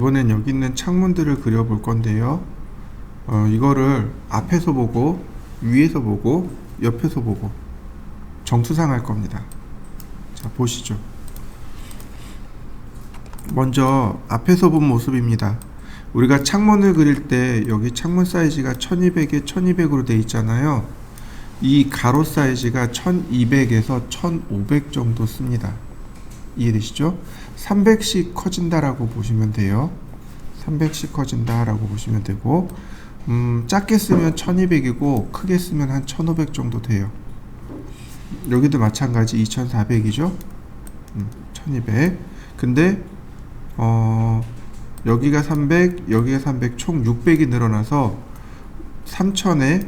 이번엔 여기 있는 창문들을 그려볼 건데요. 이거를 앞에서 보고, 위에서 보고, 옆에서 보고 정수상할 겁니다. 자, 보시죠. 먼저 앞에서 본 모습입니다. 우리가 창문을 그릴 때 여기 창문 사이즈가 1200에 1200으로 되어 있잖아요. 이 가로 사이즈가 1200에서 1500 정도 씁니다. 이해되시죠? 300씩 커진다라고 보시면 돼요. 300씩 커진다라고 보시면 되고, 작게 쓰면 1200이고 크게 쓰면 한 1500 정도 돼요. 여기도 마찬가지 2400이죠. 1200. 근데 여기가 300, 여기가 300, 총 600이 늘어나서 3000에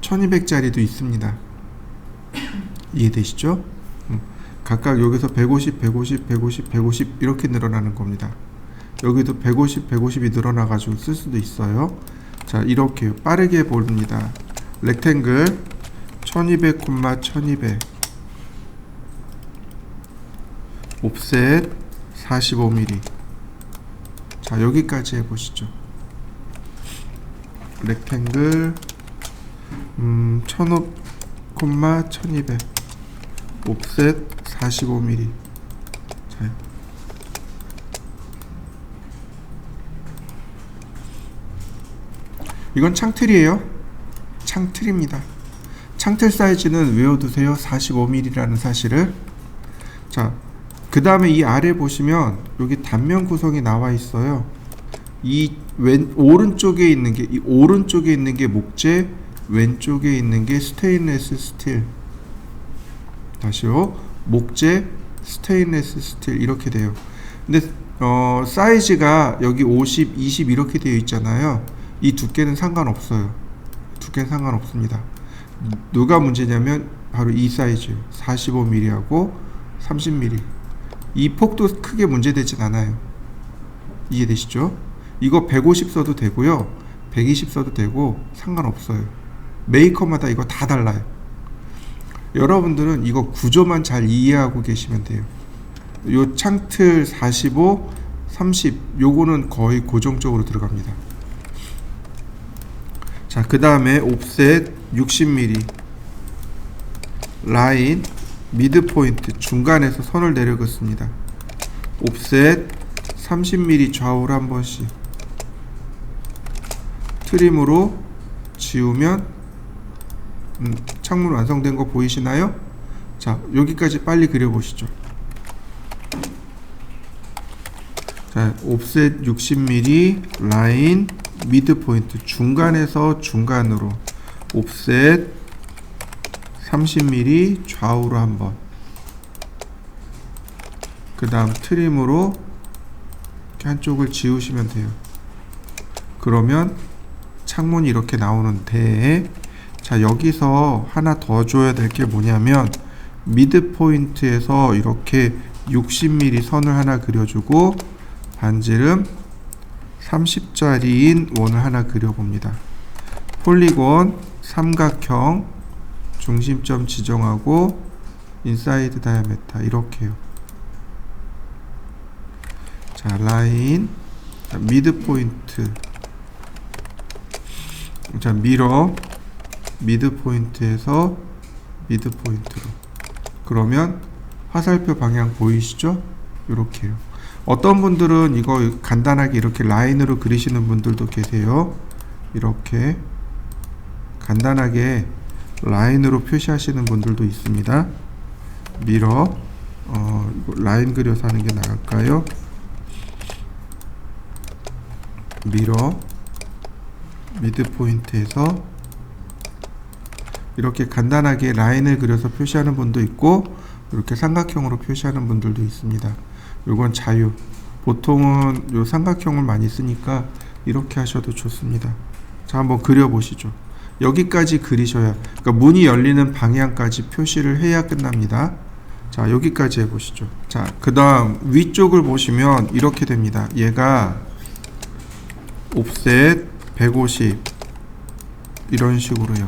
1200짜리도 있습니다. 이해되시죠? 각각 여기서 150, 150, 150, 150 이렇게 늘어나는 겁니다. 여기도 150, 150이 늘어나가지고 쓸 수도 있어요. 자, 이렇게 빠르게 봅니다. 렉탱글 1200, 1200 옵셋 45mm. 자, 여기까지 해보시죠. 렉탱글 1005, 1200 옵셋 45mm. 자, 이건 창틀이에요. 창틀입니다. 창틀 사이즈는 외워두세요. 45mm라는 사실을. 자, 그 다음에 이 아래 보시면 여기 단면 구성이 나와 있어요. 이 오른쪽에 있는 게, 이 오른쪽에 있는 게 목재, 왼쪽에 있는 게 스테인레스 스틸. 다시요. 목재, 스테인레스 스틸 이렇게 돼요. 근데 사이즈가 여기 50, 20 이렇게 되어 있잖아요. 이 두께는 상관없어요. 두께는 상관없습니다. 누가 문제냐면 바로 이 사이즈 45mm하고 30mm. 이 폭도 크게 문제되진 않아요. 이해되시죠? 이거 150 써도 되고요, 120 써도 되고 상관없어요. 메이커마다 이거 다 달라요. 여러분들은 이거 구조만 잘 이해하고 계시면 돼요. 요 창틀 45, 30 요거는 거의 고정적으로 들어갑니다. 자, 그 다음에 옵셋 60mm 라인 미드 포인트 중간에서 선을 내려 긋습니다. 옵셋 30mm 좌우로 한 번씩 트림으로 지우면 창문 완성된 거 보이시나요? 자, 여기까지 빨리 그려보시죠. 자, 옵셋 60mm 라인 미드 포인트 중간에서 중간으로 옵셋 30mm 좌우로 한번, 그 다음 트림으로 이렇게 한쪽을 지우시면 돼요. 그러면 창문이 이렇게 나오는데, 자, 여기서 하나 더 줘야 될 게 뭐냐면 미드 포인트에서 이렇게 60mm 선을 하나 그려주고 반지름 30짜리인 원을 하나 그려봅니다. 폴리곤 삼각형 중심점 지정하고 인사이드 다이아메터 이렇게요. 자, 라인, 자, 미드 포인트, 자, 미러 미드 포인트에서 미드 포인트로. 그러면 화살표 방향 보이시죠? 이렇게요. 어떤 분들은 이거 간단하게 이렇게 라인으로 그리시는 분들도 계세요. 이렇게 간단하게 라인으로 표시하시는 분들도 있습니다. 미러, 라인 그려서 하는 게 나을까요? 미러 미드 포인트에서 이렇게 간단하게 라인을 그려서 표시하는 분도 있고, 이렇게 삼각형으로 표시하는 분들도 있습니다. 이건 자유. 보통은 요 삼각형을 많이 쓰니까 이렇게 하셔도 좋습니다. 자, 한번 그려보시죠. 여기까지 그리셔야, 그러니까 문이 열리는 방향까지 표시를 해야 끝납니다. 자, 여기까지 해보시죠. 자, 그 다음 위쪽을 보시면 이렇게 됩니다. 얘가 옵셋 150 이런 식으로요.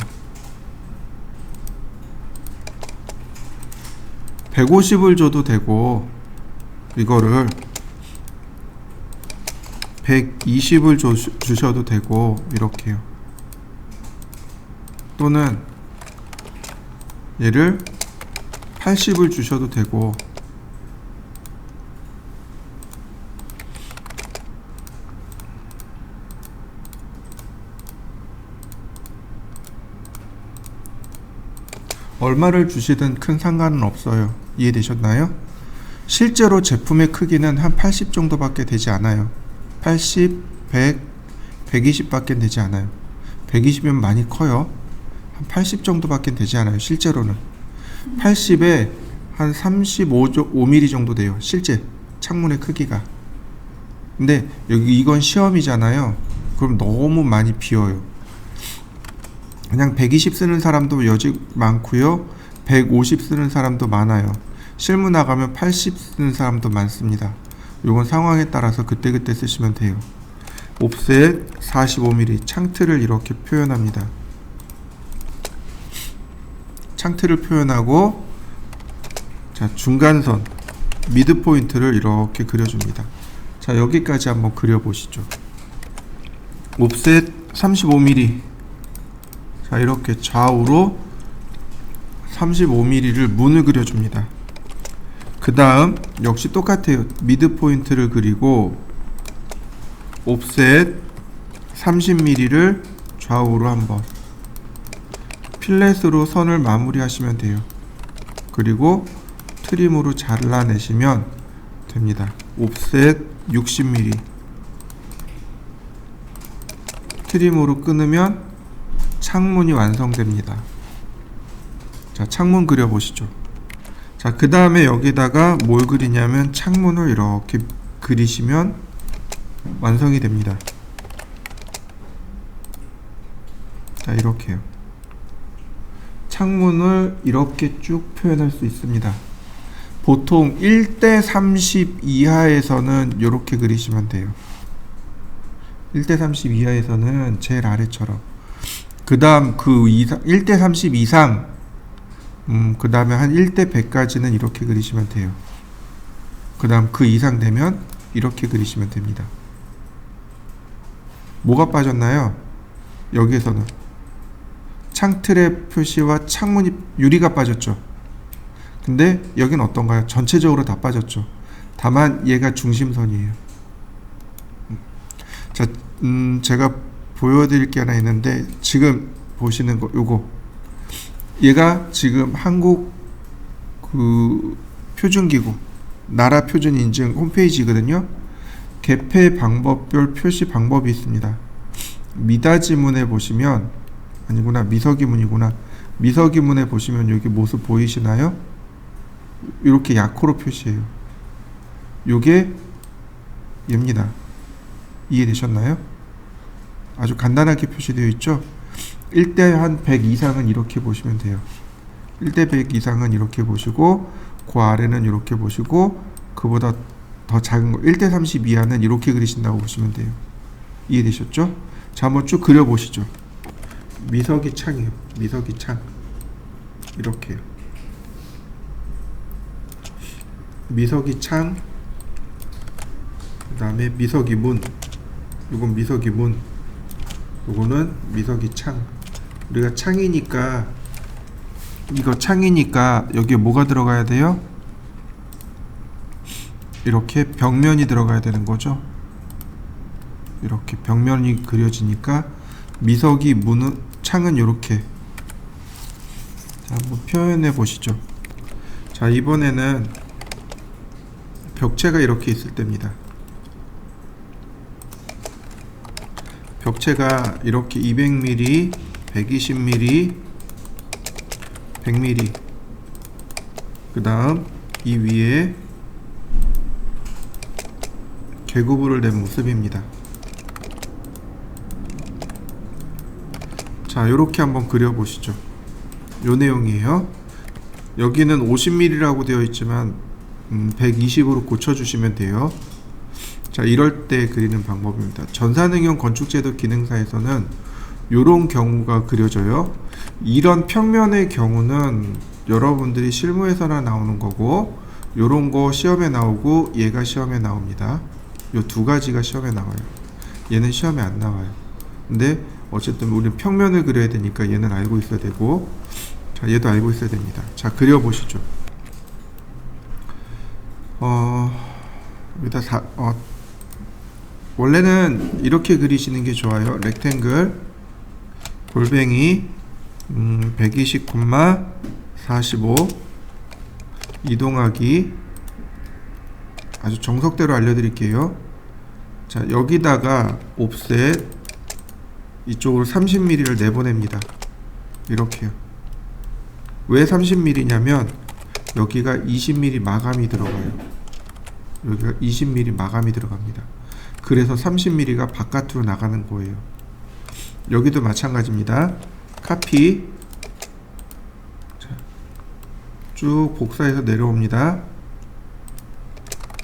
150을 줘도 되고, 이거를 120을 주셔도 되고 이렇게요. 또는 얘를 80을 주셔도 되고 얼마를 주시든 큰 상관은 없어요. 이해되셨나요? 실제로 제품의 크기는 한 80 정도밖에 되지 않아요. 80, 100, 120 밖에 되지 않아요. 120이면 많이 커요. 한 80 정도밖에 되지 않아요. 실제로는 80에 한 35mm 정도 돼요. 실제 창문의 크기가. 근데 여기 이건 시험이잖아요. 그럼 너무 많이 비어요. 그냥 120 쓰는 사람도 여직 많고요. 150 쓰는 사람도 많아요. 실무 나가면 80 쓰는 사람도 많습니다. 요건 상황에 따라서 그때그때 쓰시면 돼요. 옵셋 45mm 창틀을 이렇게 표현합니다. 창틀을 표현하고 자 중간선 미드 포인트를 이렇게 그려줍니다. 자 여기까지 한번 그려보시죠. 옵셋 35mm 자 이렇게 좌우로 35mm를 문을 그려줍니다. 그 다음 역시 똑같아요. 미드 포인트를 그리고 옵셋 30mm를 좌우로 한번 필렛으로 선을 마무리 하시면 돼요. 그리고 트림으로 잘라내시면 됩니다. 옵셋 60mm 트림으로 끊으면 창문이 완성됩니다. 자 창문 그려보시죠. 자 그 다음에 여기다가 뭘 그리냐면 창문을 이렇게 그리시면 완성이 됩니다. 자 이렇게요. 창문을 이렇게 쭉 표현할 수 있습니다. 보통 1:30 이하에서는 이렇게 그리시면 돼요. 1:30 이하에서는 제일 아래처럼. 그 다음 그 이상 1:30 이상 그 다음에 한 1:100까지는 이렇게 그리시면 돼요. 그 다음 그 이상 되면 이렇게 그리시면 됩니다. 뭐가 빠졌나요? 여기에서는 창틀의 표시와 창문이 유리가 빠졌죠. 근데 여긴 어떤가요? 전체적으로 다 빠졌죠. 다만 얘가 중심선이에요. 자, 제가 보여드릴 게 하나 있는데 지금 보시는 거 요거 얘가 지금 한국 그 표준기구 나라 표준 인증 홈페이지거든요. 개폐 방법별 표시 방법이 있습니다. 미닫이문에 보시면 아니구나 미서기문이구나. 미서기문에 보시면 여기 모습 보이시나요? 이렇게 약호로 표시해요. 요게 얘입니다. 이해되셨나요? 아주 간단하게 표시되어 있죠. 1:100 이상은 이렇게 보시면 돼요. 1:100 이상은 이렇게 보시고 그 아래는 이렇게 보시고 그보다 더 작은 거 1:30 이하는 이렇게 그리신다고 보시면 돼요. 이해되셨죠? 자 한번 쭉 그려보시죠. 미석이 창이에요. 미석이 창 이렇게요. 미석이 창 그 다음에 미석이 문 요건 미석이 문 요거는 미석이 창. 우리가 창이니까 이거 창이니까 여기에 뭐가 들어가야 돼요? 이렇게 벽면이 들어가야 되는 거죠. 이렇게 벽면이 그려지니까 미석이 문은 창은 이렇게. 자, 한번 표현해 보시죠. 자 이번에는 벽체가 이렇게 있을 때입니다. 벽체가 이렇게 200mm, 120mm, 100mm 그 다음 이 위에 개구부를 낸 모습입니다. 자 요렇게 한번 그려보시죠. 요 내용이에요. 여기는 50mm라고 되어 있지만 120으로 고쳐주시면 돼요. 자 이럴 때 그리는 방법입니다. 전산응용 건축제도 기능사에서는 요런 경우가 그려져요. 이런 평면의 경우는 여러분들이 실무에서나 나오는 거고 요런 거 시험에 나오고 얘가 시험에 나옵니다. 요 두 가지가 시험에 나와요. 얘는 시험에 안 나와요. 근데 어쨌든 우리는 평면을 그려야 되니까 얘는 알고 있어야 되고, 자, 얘도 알고 있어야 됩니다. 자, 그려보시죠. 여기다 원래는 이렇게 그리시는 게 좋아요. 렉탱글 골뱅이 120,45 이동하기. 아주 정석대로 알려드릴게요. 자, 여기다가 옵셋 이쪽으로 30mm를 내보냅니다. 이렇게요. 왜 30mm냐면 여기가 20mm 마감이 들어가요. 여기가 20mm 마감이 들어갑니다. 그래서 30mm가 바깥으로 나가는 거예요. 여기도 마찬가지입니다. 카피. 자, 쭉 복사해서 내려옵니다.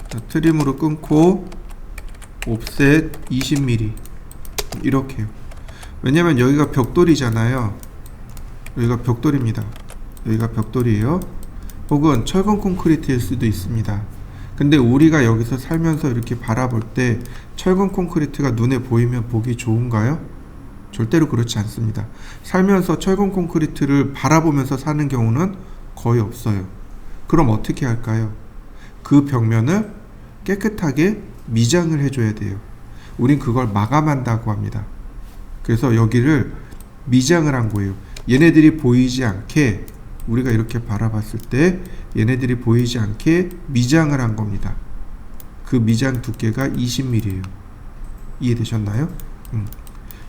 자, 트림으로 끊고 옵셋 20mm 이렇게요. 왜냐면 여기가 벽돌이잖아요. 여기가 벽돌입니다. 여기가 벽돌이에요. 혹은 철근 콘크리트일 수도 있습니다. 근데 우리가 여기서 살면서 이렇게 바라볼 때 철근 콘크리트가 눈에 보이면 보기 좋은가요? 절대로 그렇지 않습니다. 살면서 철근 콘크리트를 바라보면서 사는 경우는 거의 없어요. 그럼 어떻게 할까요? 그 벽면을 깨끗하게 미장을 해줘야 돼요. 우린 그걸 마감한다고 합니다. 그래서 여기를 미장을 한 거예요. 얘네들이 보이지 않게, 우리가 이렇게 바라봤을 때 얘네들이 보이지 않게 미장을 한 겁니다. 그 미장 두께가 20mm예요. 이해되셨나요?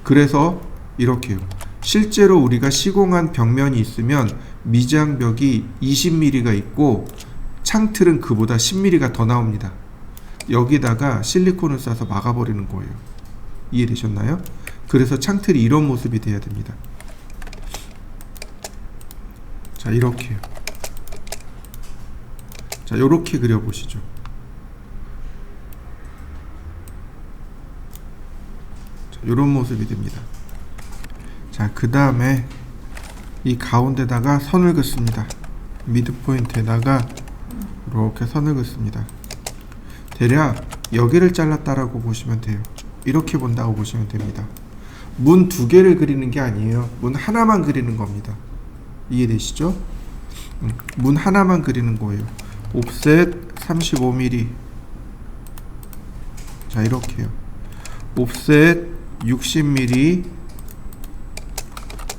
그래서 이렇게요. 실제로 우리가 시공한 벽면이 있으면 미장벽이 20mm가 있고 창틀은 그보다 10mm가 더 나옵니다. 여기다가 실리콘을 싸서 막아버리는 거예요. 이해되셨나요? 그래서 창틀이 이런 모습이 돼야 됩니다. 자, 이렇게요. 자, 요렇게 그려보시죠. 자, 요런 모습이 됩니다. 자, 그 다음에 이 가운데다가 선을 긋습니다. 미드 포인트에다가 이렇게 선을 긋습니다. 대략 여기를 잘랐다라고 보시면 돼요. 이렇게 본다고 보시면 됩니다. 문 두 개를 그리는 게 아니에요. 문 하나만 그리는 겁니다. 이해되시죠? 문 하나만 그리는 거예요. 옵셋 35mm. 자, 이렇게요. 옵셋 60mm.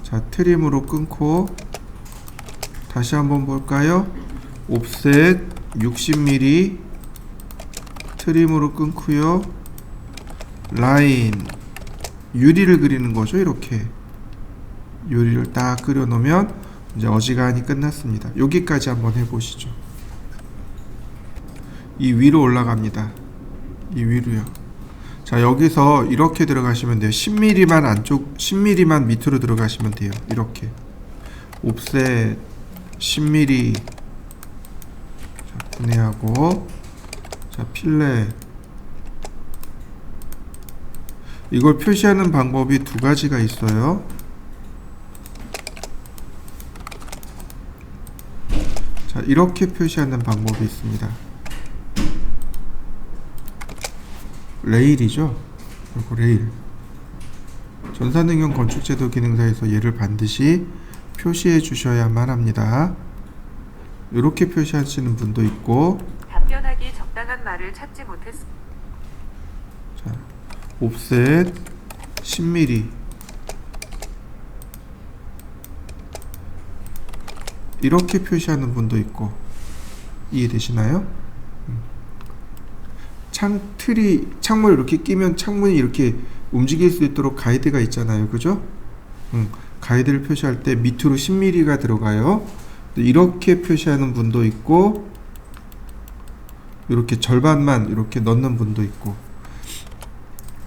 자, 트림으로 끊고 다시 한번 볼까요? 옵셋 60mm. 트림으로 끊고요. 라인 유리를 그리는 거죠. 이렇게 유리를 딱 그려 놓으면 이제 어지간히 끝났습니다. 여기까지 한번 해보시죠. 이 위로 올라갑니다. 이 위로요. 자, 여기서 이렇게 들어가시면 돼요. 10mm만 안쪽, 10mm만 밑으로 들어가시면 돼요. 이렇게 옵셋 10mm. 자, 분해하고, 자, 필렛. 이걸 표시하는 방법이 두 가지가 있어요. 자, 이렇게 표시하는 방법이 있습니다. 레일이죠. 그리고 레일. 전산응용 건축제도 기능사에서 얘를 반드시 표시해 주셔야만 합니다. 이렇게 표시하시는 분도 있고. 답변하기 적당한 말을 찾지 못했습니다. 자, 옵셋 10mm. 이렇게 표시하는 분도 있고. 이해되시나요? 창문을 이렇게 끼면 창문이 이렇게 움직일 수 있도록 가이드가 있잖아요. 그죠? 가이드를 표시할 때 밑으로 10mm가 들어가요. 이렇게 표시하는 분도 있고, 이렇게 절반만 이렇게 넣는 분도 있고,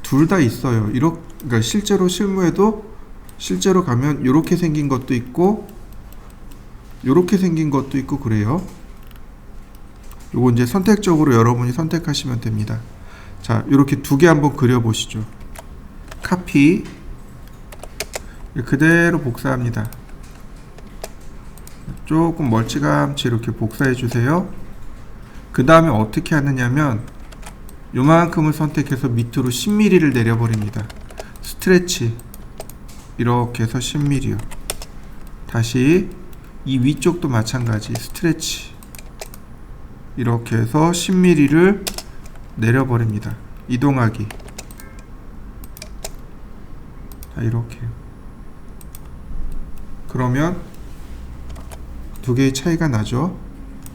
둘 다 있어요. 그러니까 실제로 실무에도 실제로 가면 이렇게 생긴 것도 있고, 이렇게 생긴 것도 있고 그래요. 요거 이제 선택적으로 여러분이 선택하시면 됩니다. 자, 이렇게 두 개 한번 그려보시죠. 카피. 그대로 복사합니다. 조금 멀찌감치 이렇게 복사해 주세요. 그 다음에 어떻게 하느냐면 요만큼을 선택해서 밑으로 10mm를 내려버립니다. 스트레치 이렇게 해서 10mm요. 다시 이 위쪽도 마찬가지 스트레치 이렇게 해서 10mm를 내려버립니다. 이동하기. 자, 이렇게. 그러면 두 개의 차이가 나죠.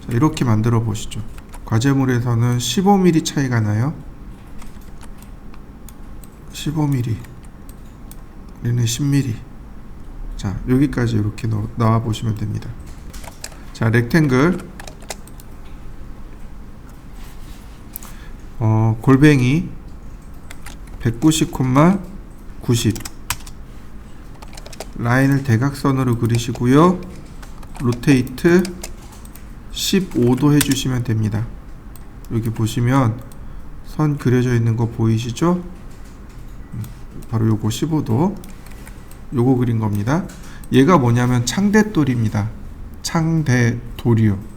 자, 이렇게 만들어 보시죠. 과제물에서는 15mm 차이가 나요. 15mm 얘는 10mm. 자, 여기까지 이렇게 나와 보시면 됩니다. 자, 렉탱글 골뱅이 190,90 라인을 대각선으로 그리시고요. 로테이트 15도 해주시면 됩니다. 여기 보시면 선 그려져 있는 거 보이시죠? 바로 요거 15도 요거 그린 겁니다. 얘가 뭐냐면 창대돌입니다. 창대돌이요.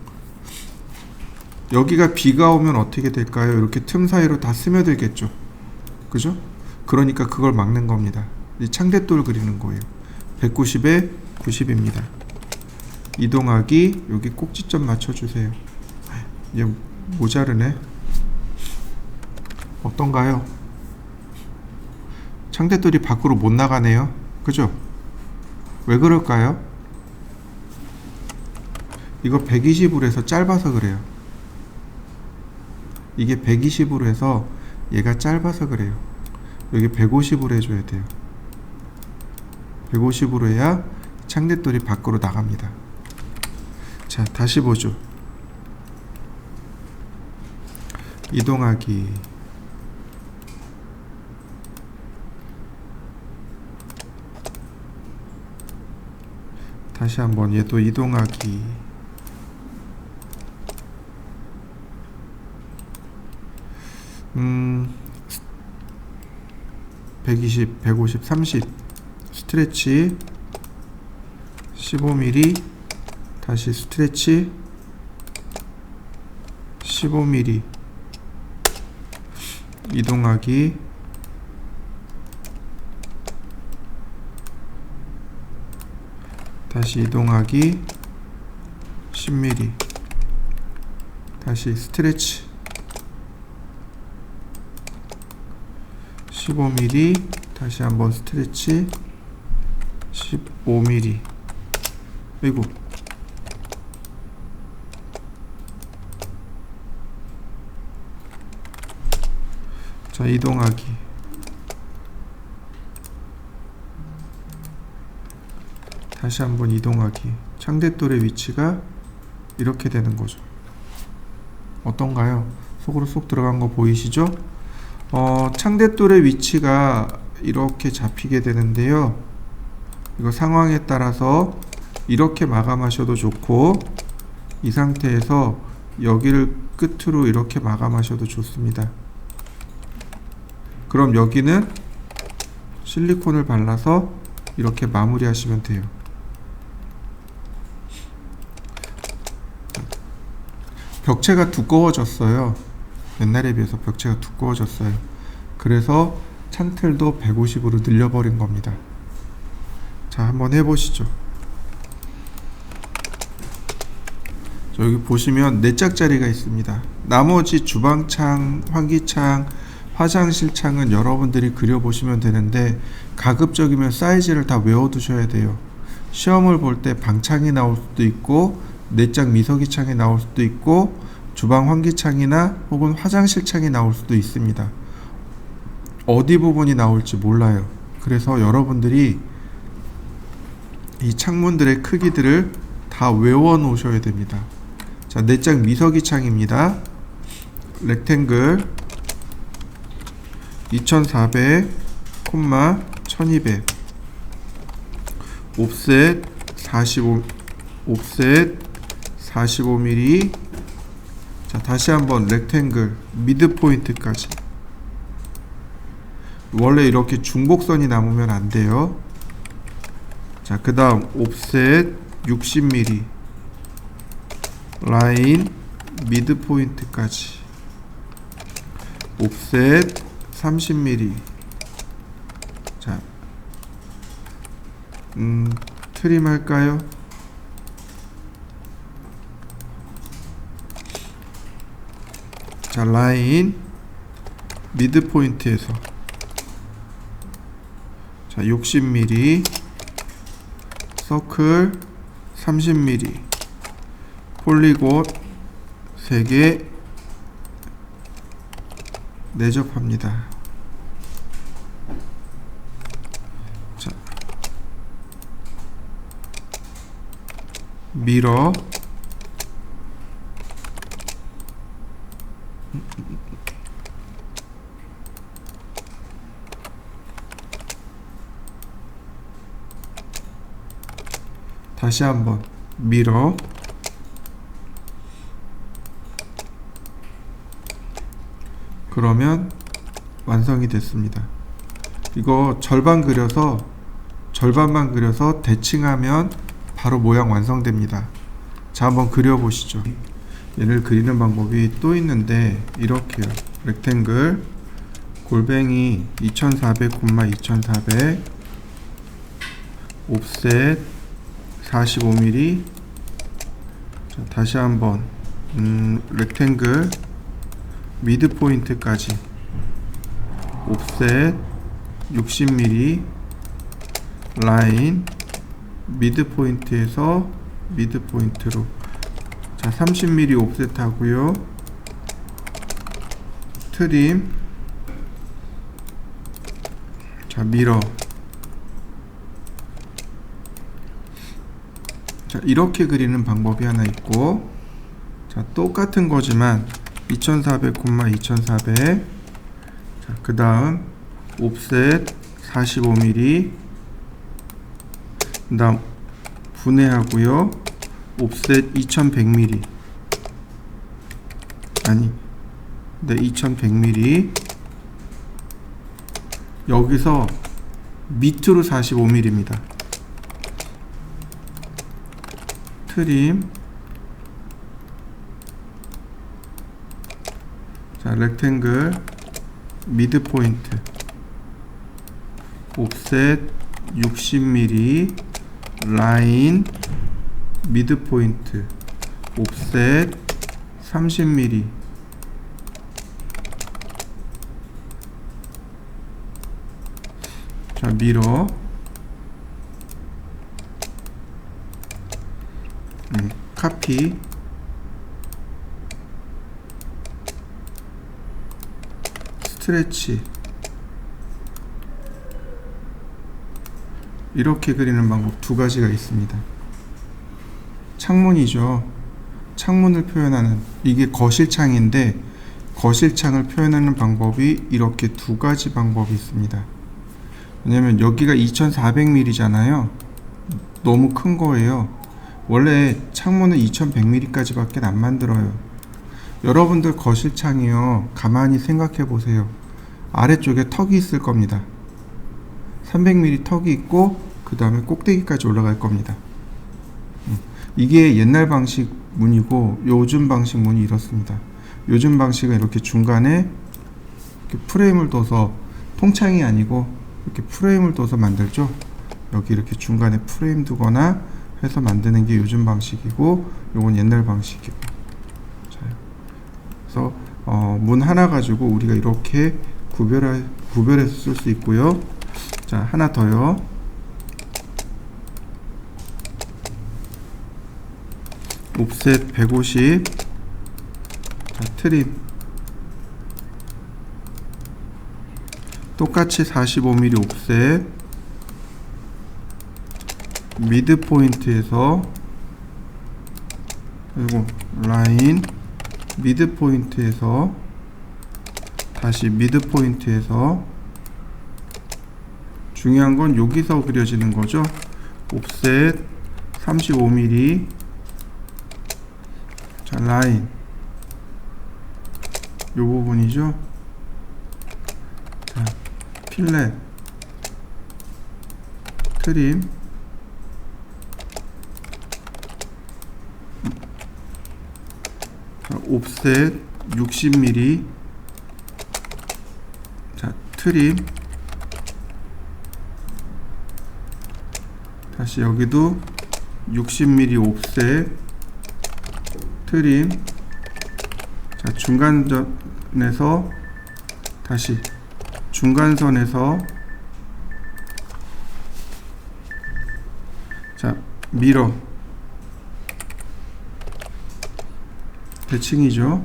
여기가 비가 오면 어떻게 될까요? 이렇게 틈 사이로 다 스며들겠죠. 그죠? 그러니까 그걸 막는 겁니다. 이 창대돌 그리는 거예요. 190에 90입니다. 이동하기 여기 꼭지점 맞춰주세요. 얘 모자르네. 어떤가요? 창대돌이 밖으로 못 나가네요. 그죠? 왜 그럴까요? 이거 120으로 해서 짧아서 그래요. 이게 120으로 해서 얘가 짧아서 그래요. 여기 150으로 해줘야 돼요. 150으로 해야 창대돌이 밖으로 나갑니다. 자, 다시 보죠. 이동하기. 다시 한번 얘도 이동하기. 음, 120, 150, 30 스트레치 15mm 다시 스트레치 15mm 이동하기 다시 이동하기 10mm 다시 스트레치 15mm 다시 한번 스트레치 15mm. 아이고. 자, 이동하기. 다시 한번 이동하기. 창대돌의 위치가 이렇게 되는 거죠. 어떤가요? 속으로 쏙 들어간 거 보이시죠? 창대돌의 위치가 이렇게 잡히게 되는데요. 이거 상황에 따라서 이렇게 마감하셔도 좋고 이 상태에서 여기를 끝으로 이렇게 마감하셔도 좋습니다. 그럼 여기는 실리콘을 발라서 이렇게 마무리 하시면 돼요. 벽체가 두꺼워졌어요. 옛날에 비해서 벽체가 두꺼워졌어요. 그래서 창틀도 150으로 늘려버린 겁니다. 자, 한번 해보시죠. 여기 보시면 4짝짜리가 있습니다. 나머지 주방창, 환기창, 화장실창은 여러분들이 그려보시면 되는데 가급적이면 사이즈를 다 외워두셔야 돼요. 시험을 볼 때 방창이 나올 수도 있고 4짝 미석이창이 나올 수도 있고 주방 환기창이나 혹은 화장실창이 나올 수도 있습니다. 어디 부분이 나올지 몰라요. 그래서 여러분들이 이 창문들의 크기들을 다 외워 놓으셔야 됩니다. 자, 4짝 미석이 창입니다. 렉탱글 2400, 1200 옵셋 45 옵셋 45mm. 자, 다시 한번 렉탱글 미드 포인트까지. 원래 이렇게 중복선이 남으면 안 돼요. 자, 그 다음 옵셋 60mm 라인 미드 포인트까지. 옵셋 30mm. 자, 트림 할까요? 자, 라인 미드 포인트에서 자 60mm, 서클 30mm, 폴리곤 3개 내접합니다. 자, 미러 다시 한번 미러 그러면 완성이 됐습니다. 이거 절반만 그려서 대칭하면 바로 모양 완성됩니다. 자, 한번 그려보시죠. 얘를 그리는 방법이 또 있는데 이렇게요. 렉탱글 골뱅이 2400, 2400 옵셋 45mm. 자, 다시 한번 렉탱글 미드 포인트까지 옵셋 60mm, 라인 미드 포인트에서 미드 포인트로 자 30mm 옵셋 하고요. 트림 자 미러 자 이렇게 그리는 방법이 하나 있고, 자 똑같은 거지만 2400, 2400 자 그 다음 옵셋 45mm 그 다음 분해하고요. 옵셋 2100mm 아니 네 2100mm 여기서 밑으로 45mm입니다. 트림 자 렉탱글 미드 포인트 옵셋 60mm 라인 미드 포인트 옵셋 30mm 자 미러 카피 스트레치 이렇게 그리는 방법 두 가지가 있습니다. 창문이죠. 창문을 표현하는 이게 거실창인데 거실창을 표현하는 방법이 이렇게 두 가지 방법이 있습니다. 왜냐면 여기가 2400mm잖아요. 너무 큰 거예요. 원래 창문은 2100mm 까지밖에 안 만들어요. 여러분들 거실창이요, 가만히 생각해 보세요. 아래쪽에 턱이 있을 겁니다. 300mm 턱이 있고 그 다음에 꼭대기까지 올라갈 겁니다. 이게 옛날 방식 문이고 요즘 방식 문이 이렇습니다. 요즘 방식은 이렇게 중간에 이렇게 프레임을 둬서, 통창이 아니고 이렇게 프레임을 둬서 만들죠. 여기 이렇게 중간에 프레임 두거나 해서 만드는 게 요즘 방식이고, 요건 옛날 방식이고. 자, 그래서 문 하나 가지고 우리가 이렇게 구별해서 쓸 수 있고요. 자, 하나 더요. 옵셋 150 자, 트림 똑같이 45mm 옵셋 미드 포인트에서, 그리고 라인 미드 포인트에서 다시 미드 포인트에서, 중요한 건 여기서 그려지는 거죠. 옵셋 35mm 자 라인 요 부분이죠. 자 필렛 트림 자 옵셋 60mm 트림. 다시 여기도 60mm 옵셋 트림. 자, 중간선에서 다시 중간선에서 자, 미러 대칭이죠.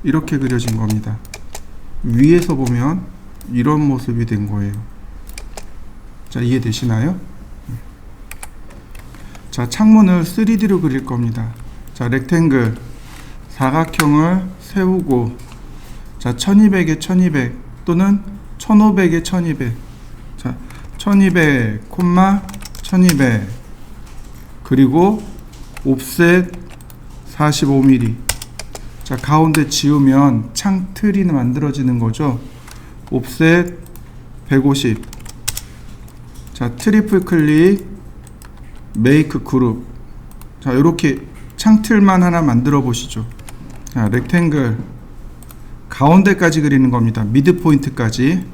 이렇게 그려진 겁니다. 위에서 보면 이런 모습이 된 거예요. 자, 이해되시나요? 자, 창문을 3D로 그릴 겁니다. 자, 렉탱글 사각형을 세우고, 자, 1200에 1200 또는 1500에 1200. 자, 1200, 1200 그리고 옵셋 45mm. 자, 가운데 지우면 창틀이 만들어지는 거죠. 옵셋 150. 자, 트리플 클릭 메이크 그룹. 자, 이렇게 창틀만 하나 만들어 보시죠. 자, 렉탱글 가운데까지 그리는 겁니다. 미드 포인트까지.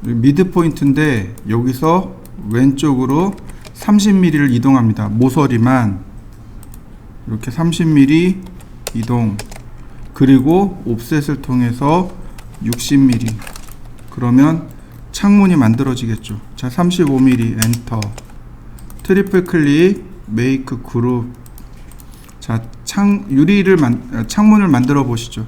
미드 포인트인데 여기서 왼쪽으로 30mm를 이동합니다. 모서리만 이렇게 30mm 이동. 그리고 옵셋을 통해서 60mm. 그러면 창문이 만들어지겠죠. 자, 35mm 엔터. 트리플 클릭 메이크 그룹. 자, 창문을 만들어 보시죠.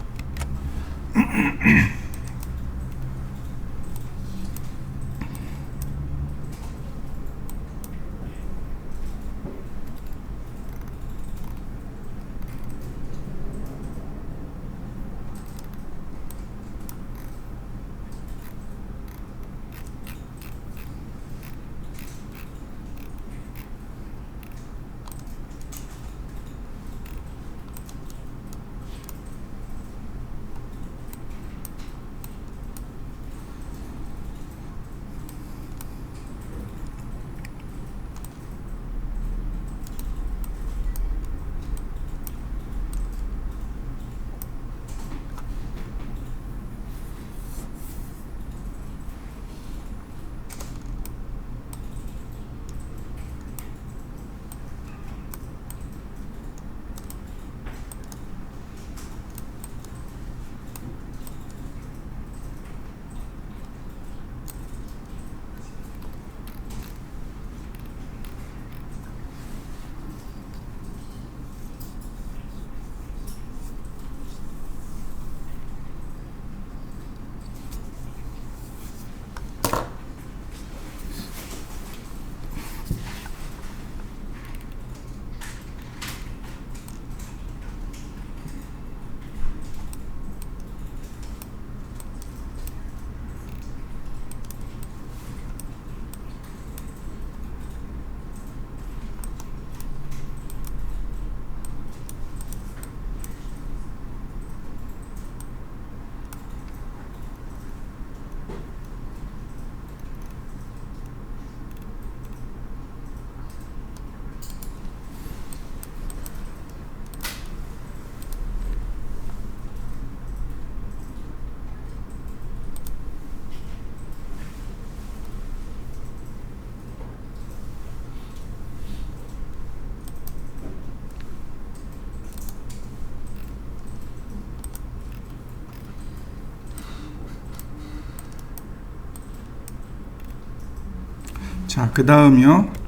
자, 그 다음이요.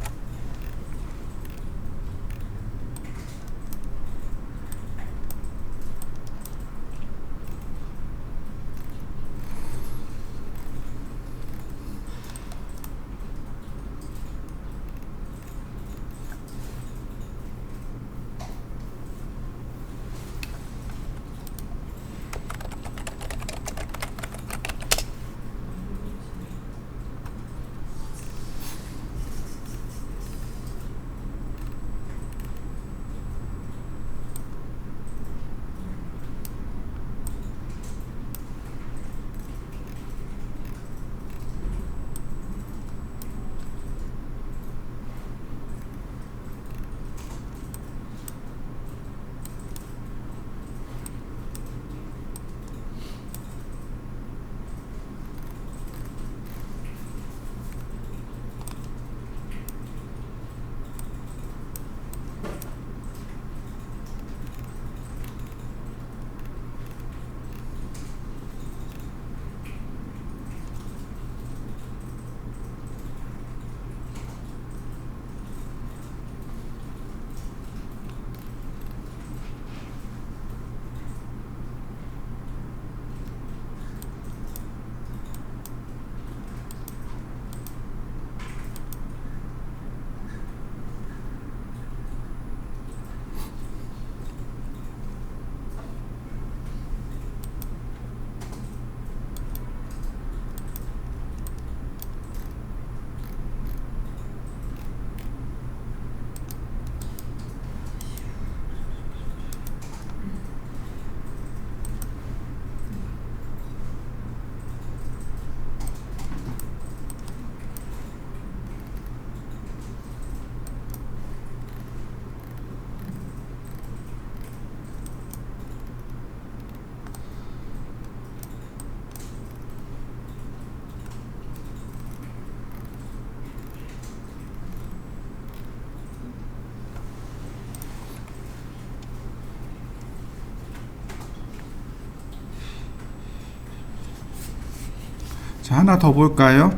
자, 하나 더 볼까요?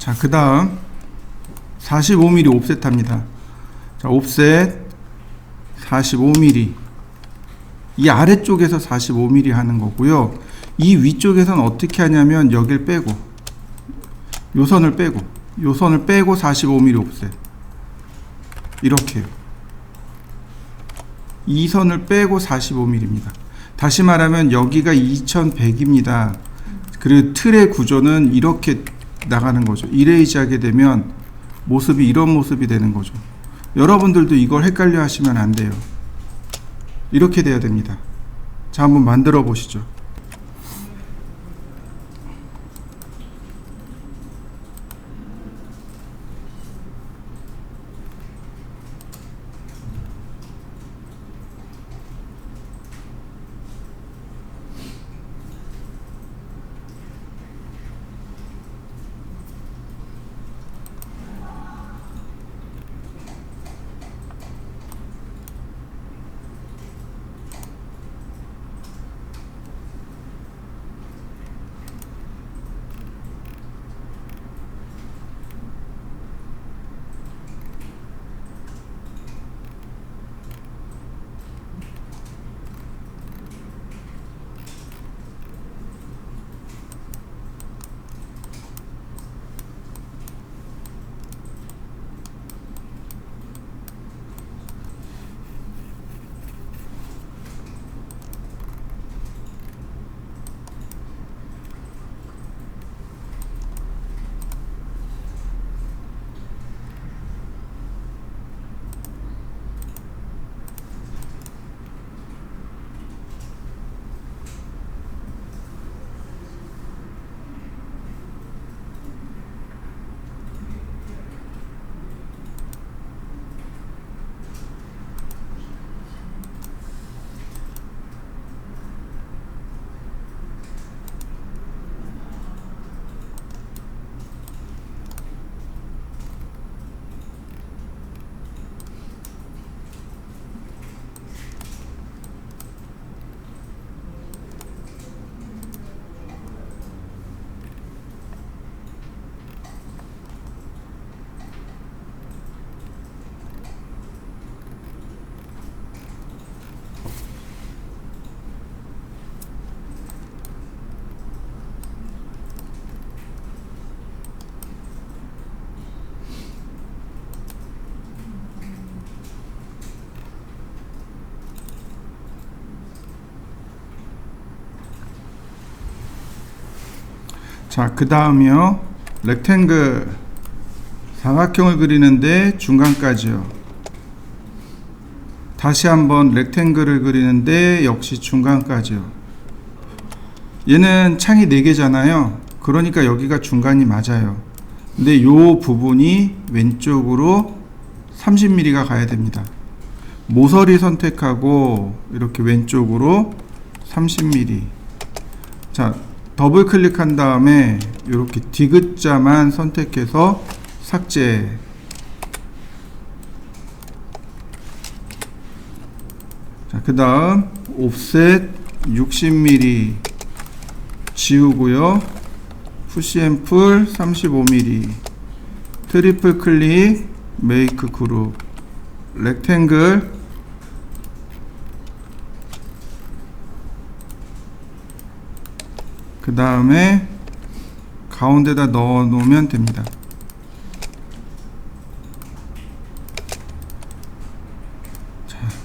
자, 그 다음 45mm 옵셋합니다. 자, 옵셋 45mm. 이 아래쪽에서 45mm 하는 거고요. 이 위쪽에서는 어떻게 하냐면 여길 빼고 요 선을 빼고 45mm 옵셋 이렇게요. 이 선을 빼고 45mm입니다. 다시 말하면 여기가 2100입니다. 그리고 틀의 구조는 이렇게 나가는 거죠. 이레이지 하게 되면 모습이 이런 모습이 되는 거죠. 여러분들도 이걸 헷갈려 하시면 안 돼요. 이렇게 돼야 됩니다. 자, 한번 만들어 보시죠. 자, 그 다음이요. 렉탱글 사각형을 그리는데 중간까지요. 다시 한번 렉탱글을 그리는데 역시 중간까지요. 얘는 창이 4개잖아요. 그러니까 여기가 중간이 맞아요. 근데 요 부분이 왼쪽으로 30mm가 가야 됩니다. 모서리 선택하고 이렇게 왼쪽으로 30mm. 자, 더블 클릭한 다음에 이렇게 디귿자만 선택해서 삭제. 자, 그 다음 옵셋 60mm 지우고요. 푸시앤풀 35mm. 트리플 클릭 메이크 그룹. 렉탱글 그 다음에 가운데다 넣어 놓으면 됩니다.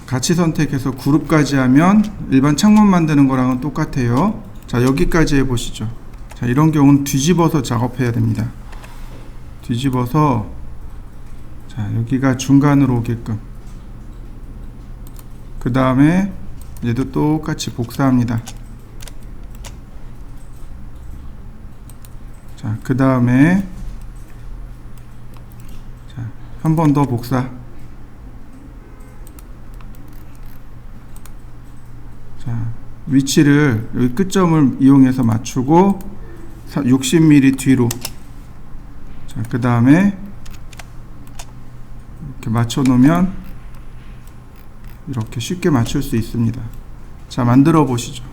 같이 선택해서 그룹까지 하면 일반 창문 만드는 거랑은 똑같아요. 자, 여기까지 해보시죠. 자, 이런 경우는 뒤집어서 작업해야 됩니다. 뒤집어서, 자, 여기가 중간으로 오게끔. 그 다음에 얘도 똑같이 복사합니다. 자, 그 다음에 한 번 더 복사. 자, 위치를 여기 끝점을 이용해서 맞추고 60mm 뒤로. 자, 그 다음에 이렇게 맞춰 놓으면 이렇게 쉽게 맞출 수 있습니다. 자, 만들어 보시죠.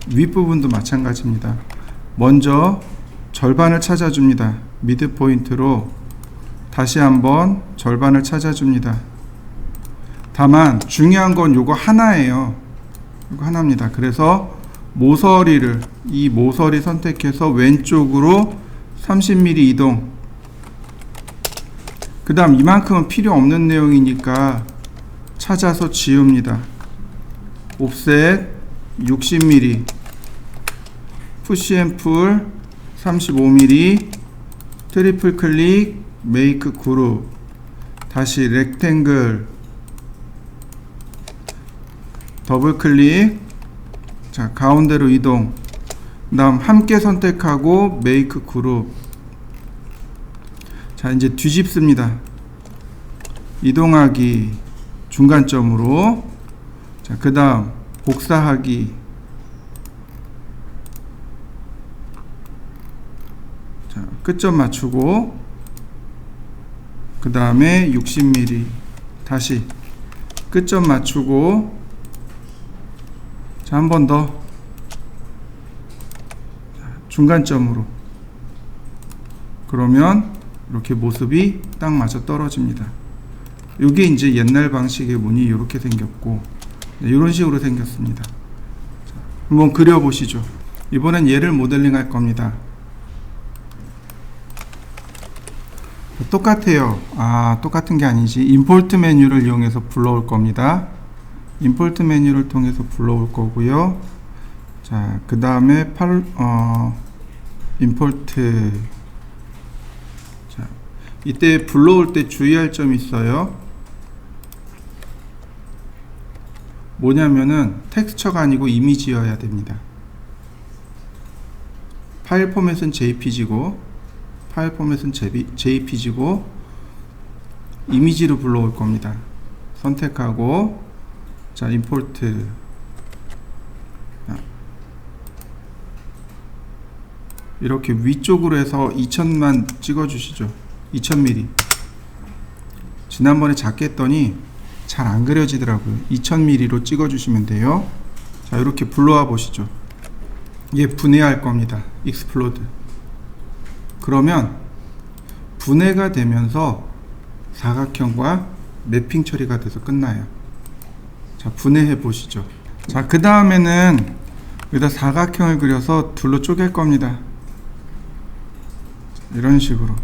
윗부분도 마찬가지입니다. 먼저 절반을 찾아줍니다. 미드 포인트로 다시 한번 절반을 찾아줍니다. 다만 중요한 건 요거 하나예요. 이거 하나입니다. 그래서 모서리를, 이 모서리 선택해서 왼쪽으로 30mm 이동. 그 다음 이만큼은 필요 없는 내용이니까 찾아서 지웁니다. 옵셋 60mm, 푸시앤풀 35mm, 트리플 클릭, 메이크 그룹, 다시 렉탱글, 더블 클릭. 자, 가운데로 이동. 그 다음 함께 선택하고 메이크 그룹. 자, 이제 뒤집습니다. 이동하기, 중간점으로. 자, 그 다음 복사하기. 자, 끝점 맞추고, 그 다음에 60mm 다시 끝점 맞추고, 자, 한 번 더 중간점으로. 그러면 이렇게 모습이 딱 맞아 떨어집니다. 이게 이제 옛날 방식의 문이 이렇게 생겼고, 네, 이런 식으로 생겼습니다. 자, 한번 그려보시죠. 이번엔 얘를 모델링 할 겁니다. 똑같아요. 똑같은 게 아니지. 임포트 메뉴를 이용해서 불러올 겁니다. 임포트 메뉴를 통해서 불러올 거고요. 자, 그 다음에 임포트. 자, 이때 불러올 때 주의할 점이 있어요. 뭐냐면은 텍스처가 아니고 이미지여야 됩니다. 파일 포맷은 JPG고, 이미지로 불러올 겁니다. 선택하고, 자, 임포트. 이렇게 위쪽으로 해서 2000만 찍어주시죠. 2000mm. 지난번에 작게 했더니 잘 안 그려지더라고요. 2000mm로 찍어주시면 돼요. 자, 이렇게 불러와 보시죠. 얘 분해할 겁니다. 익스플로드. 그러면 분해가 되면서 사각형과 매핑 처리가 돼서 끝나요. 자, 분해해 보시죠. 자, 그 다음에는 여기다 사각형을 그려서 둘로 쪼갤 겁니다. 이런 식으로.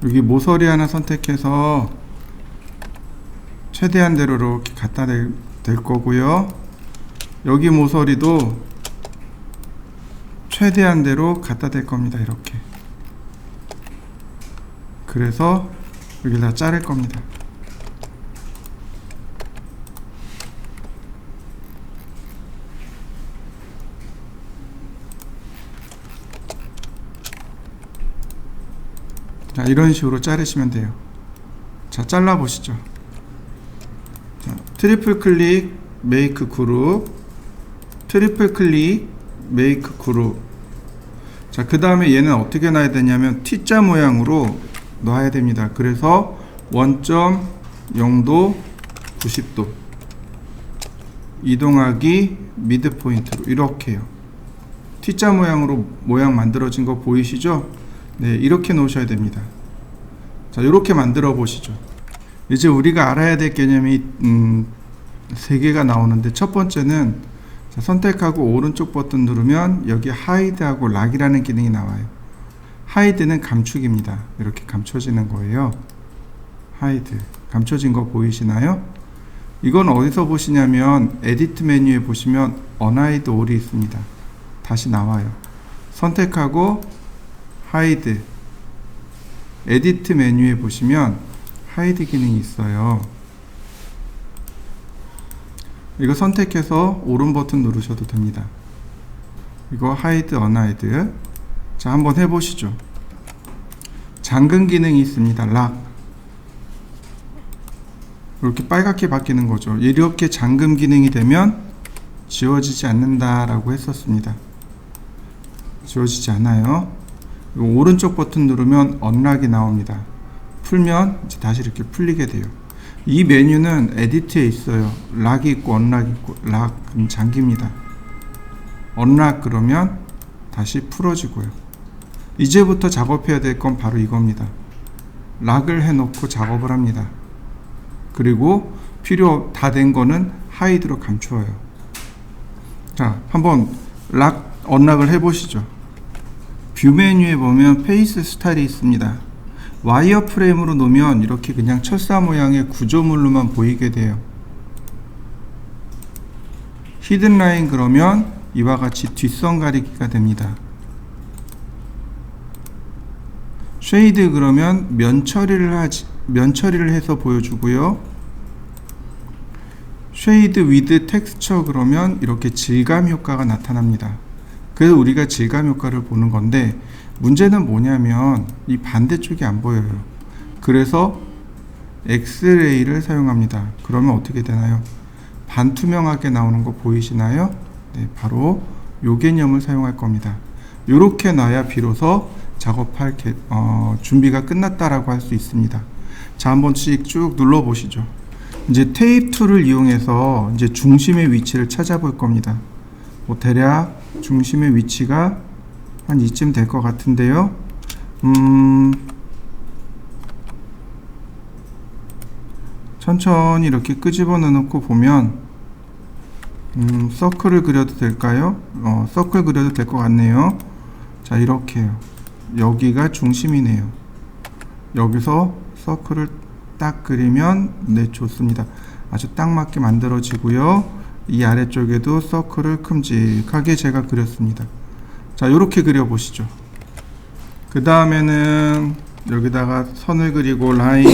여기 모서리 하나 선택해서 최대한대로 이렇게 갖다 댈 거고요. 여기 모서리도 최대한대로 갖다 댈 겁니다. 이렇게. 그래서 여기다 자를 겁니다. 자, 이런 식으로 자르시면 돼요. 자, 잘라 보시죠. 자, 트리플 클릭 메이크 그룹, 트리플 클릭 메이크 그룹. 자, 그 다음에 얘는 어떻게 놔야 되냐면 T자 모양으로 놔야 됩니다. 그래서 원점 0도 90도 이동하기 미드 포인트로 이렇게요. T자 모양으로 모양 만들어진 거 보이시죠? 네, 이렇게 놓으셔야 됩니다. 자, 이렇게 만들어 보시죠. 이제 우리가 알아야 될 개념이 3개가 나오는데, 첫 번째는 자, 선택하고 오른쪽 버튼 누르면 여기 하이드하고 락이라는 기능이 나와요. 하이드는 감축입니다. 이렇게 감춰지는 거예요. 하이드. 감춰진 거 보이시나요? 이건 어디서 보시냐면 에디트 메뉴에 보시면 unhide all이 있습니다. 다시 나와요. 선택하고 하이드. 에디트 메뉴에 보시면 하이드 기능이 있어요. 이거 선택해서 오른 버튼 누르셔도 됩니다. 이거 하이드 unhide. 자, 한번 해보시죠. 잠금 기능이 있습니다. 락. 이렇게 빨갛게 바뀌는 거죠. 이렇게 잠금 기능이 되면 지워지지 않는다라고 했었습니다. 지워지지 않아요. 오른쪽 버튼 누르면 언락이 나옵니다. 풀면 이제 다시 이렇게 풀리게 돼요. 이 메뉴는 에디트에 있어요. 락이 있고 언락이 있고, 락 그럼 잠깁니다. 언락 그러면 다시 풀어지고요. 이제부터 작업해야 될 건 바로 이겁니다. 락을 해놓고 작업을 합니다. 그리고 필요 다 된 거는 하이드로 감추어요. 자, 한번 락 언락을 해보시죠. 뷰 메뉴에 보면 페이스 스타일이 있습니다. 와이어 프레임으로 놓으면 이렇게 그냥 철사 모양의 구조물로만 보이게 돼요. 히든 라인 그러면 이와 같이 뒷선 가리기가 됩니다. 쉐이드 그러면 면 처리를 해서 보여주고요. 쉐이드 위드 텍스처 그러면 이렇게 질감 효과가 나타납니다. 그래서 우리가 질감 효과를 보는 건데, 문제는 뭐냐면 이 반대쪽이 안 보여요. 그래서 엑스레이를 사용합니다. 그러면 어떻게 되나요? 반투명하게 나오는 거 보이시나요? 네, 바로 요 개념을 사용할 겁니다. 요렇게 놔야 비로소 작업할 준비가 끝났다라고 할 수 있습니다. 자, 한 번씩 쭉 눌러 보시죠. 이제 테이프 툴을 이용해서 이제 중심의 위치를 찾아볼 겁니다. 뭐 대략 중심의 위치가 한 이쯤 될 것 같은데요. 천천히 이렇게 끄집어 놓고 보면 서클을 그려도 될까요? 서클 그려도 될 것 같네요. 자, 이렇게요. 여기가 중심이네요. 여기서 서클을 딱 그리면 네, 좋습니다. 아주 딱 맞게 만들어지고요. 이 아래쪽에도 서클을 큼직하게 제가 그렸습니다. 자, 요렇게 그려보시죠. 그 다음에는 여기다가 선을 그리고 라인.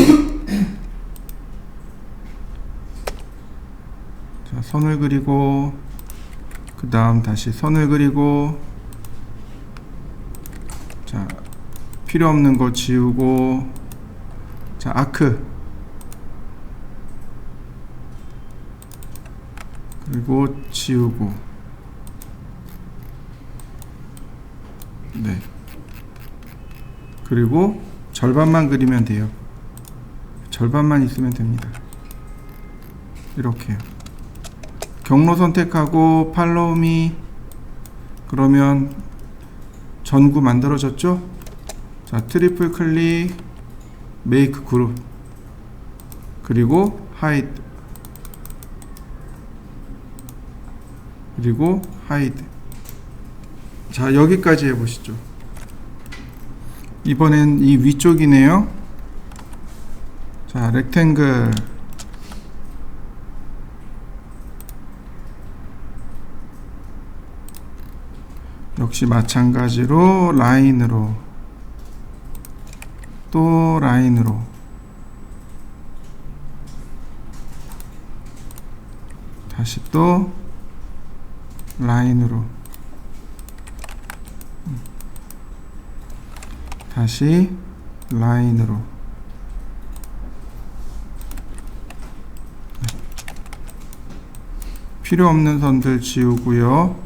자, 선을 그리고 그 다음 다시 선을 그리고, 자, 필요 없는 거 지우고, 자, 아크 그리고 지우고, 네, 그리고 절반만 그리면 돼요. 절반만 있으면 됩니다. 이렇게요. 경로 선택하고 팔로우 미 그러면 전구 만들어졌죠? 자, 트리플 클릭, 메이크 그룹, 그리고 하이드, 그리고 하이드. 자, 여기까지 해보시죠. 이번엔 이 위쪽이네요. 자, 렉탱글, 역시 마찬가지로 라인으로, 또 라인으로, 다시 또 라인으로, 다시 라인으로. 필요 없는 선들 지우고요.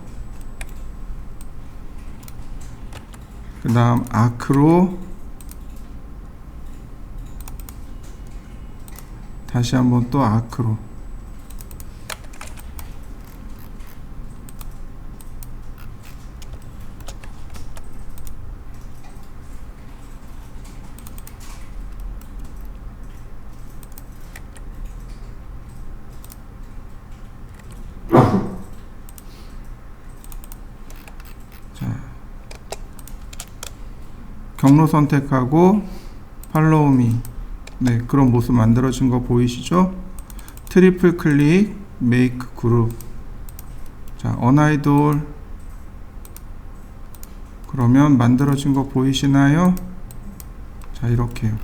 그 다음 아크로 다시 한번 또 아크로. 경로 선택하고 팔로우 미, 네, 그런 모습 만들어진 거 보이시죠? 트리플 클릭, 메이크 그룹. 자, 언아이돌. 그러면 만들어진 거 보이시나요? 자, 이렇게요.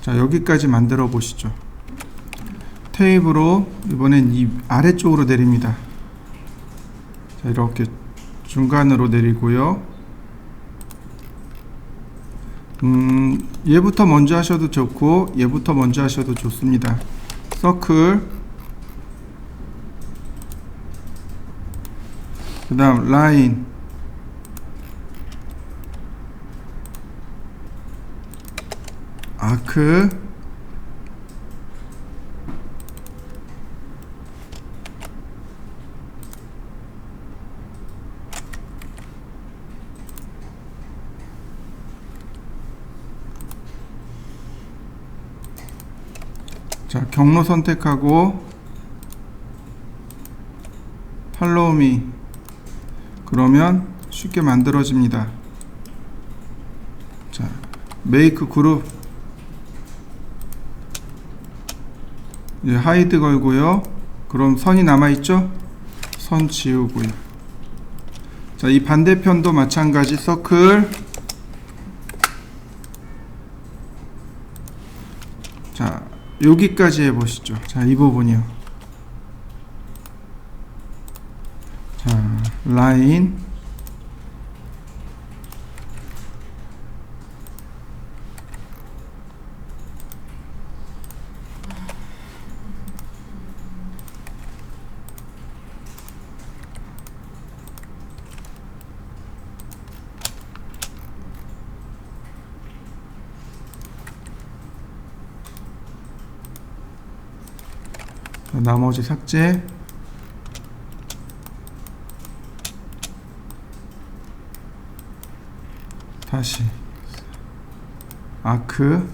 자, 여기까지 만들어 보시죠. 테이프로 이번엔 이 아래쪽으로 내립니다. 자, 이렇게 중간으로 내리고요. 얘부터 먼저 하셔도 좋고 얘부터 먼저 하셔도 좋습니다. 서클, 그 다음 라인, 아크, 자, 경로 선택하고 팔로우 미. 그러면 쉽게 만들어집니다. 자, 메이크 그룹. 예, 하이드 걸고요. 그럼 선이 남아있죠? 선 지우고요. 자, 이 반대편도 마찬가지 서클. 자, 여기까지 해보시죠. 자, 이 부분이요. 자, 라인, 자, 나머지 삭제. 다시 아크,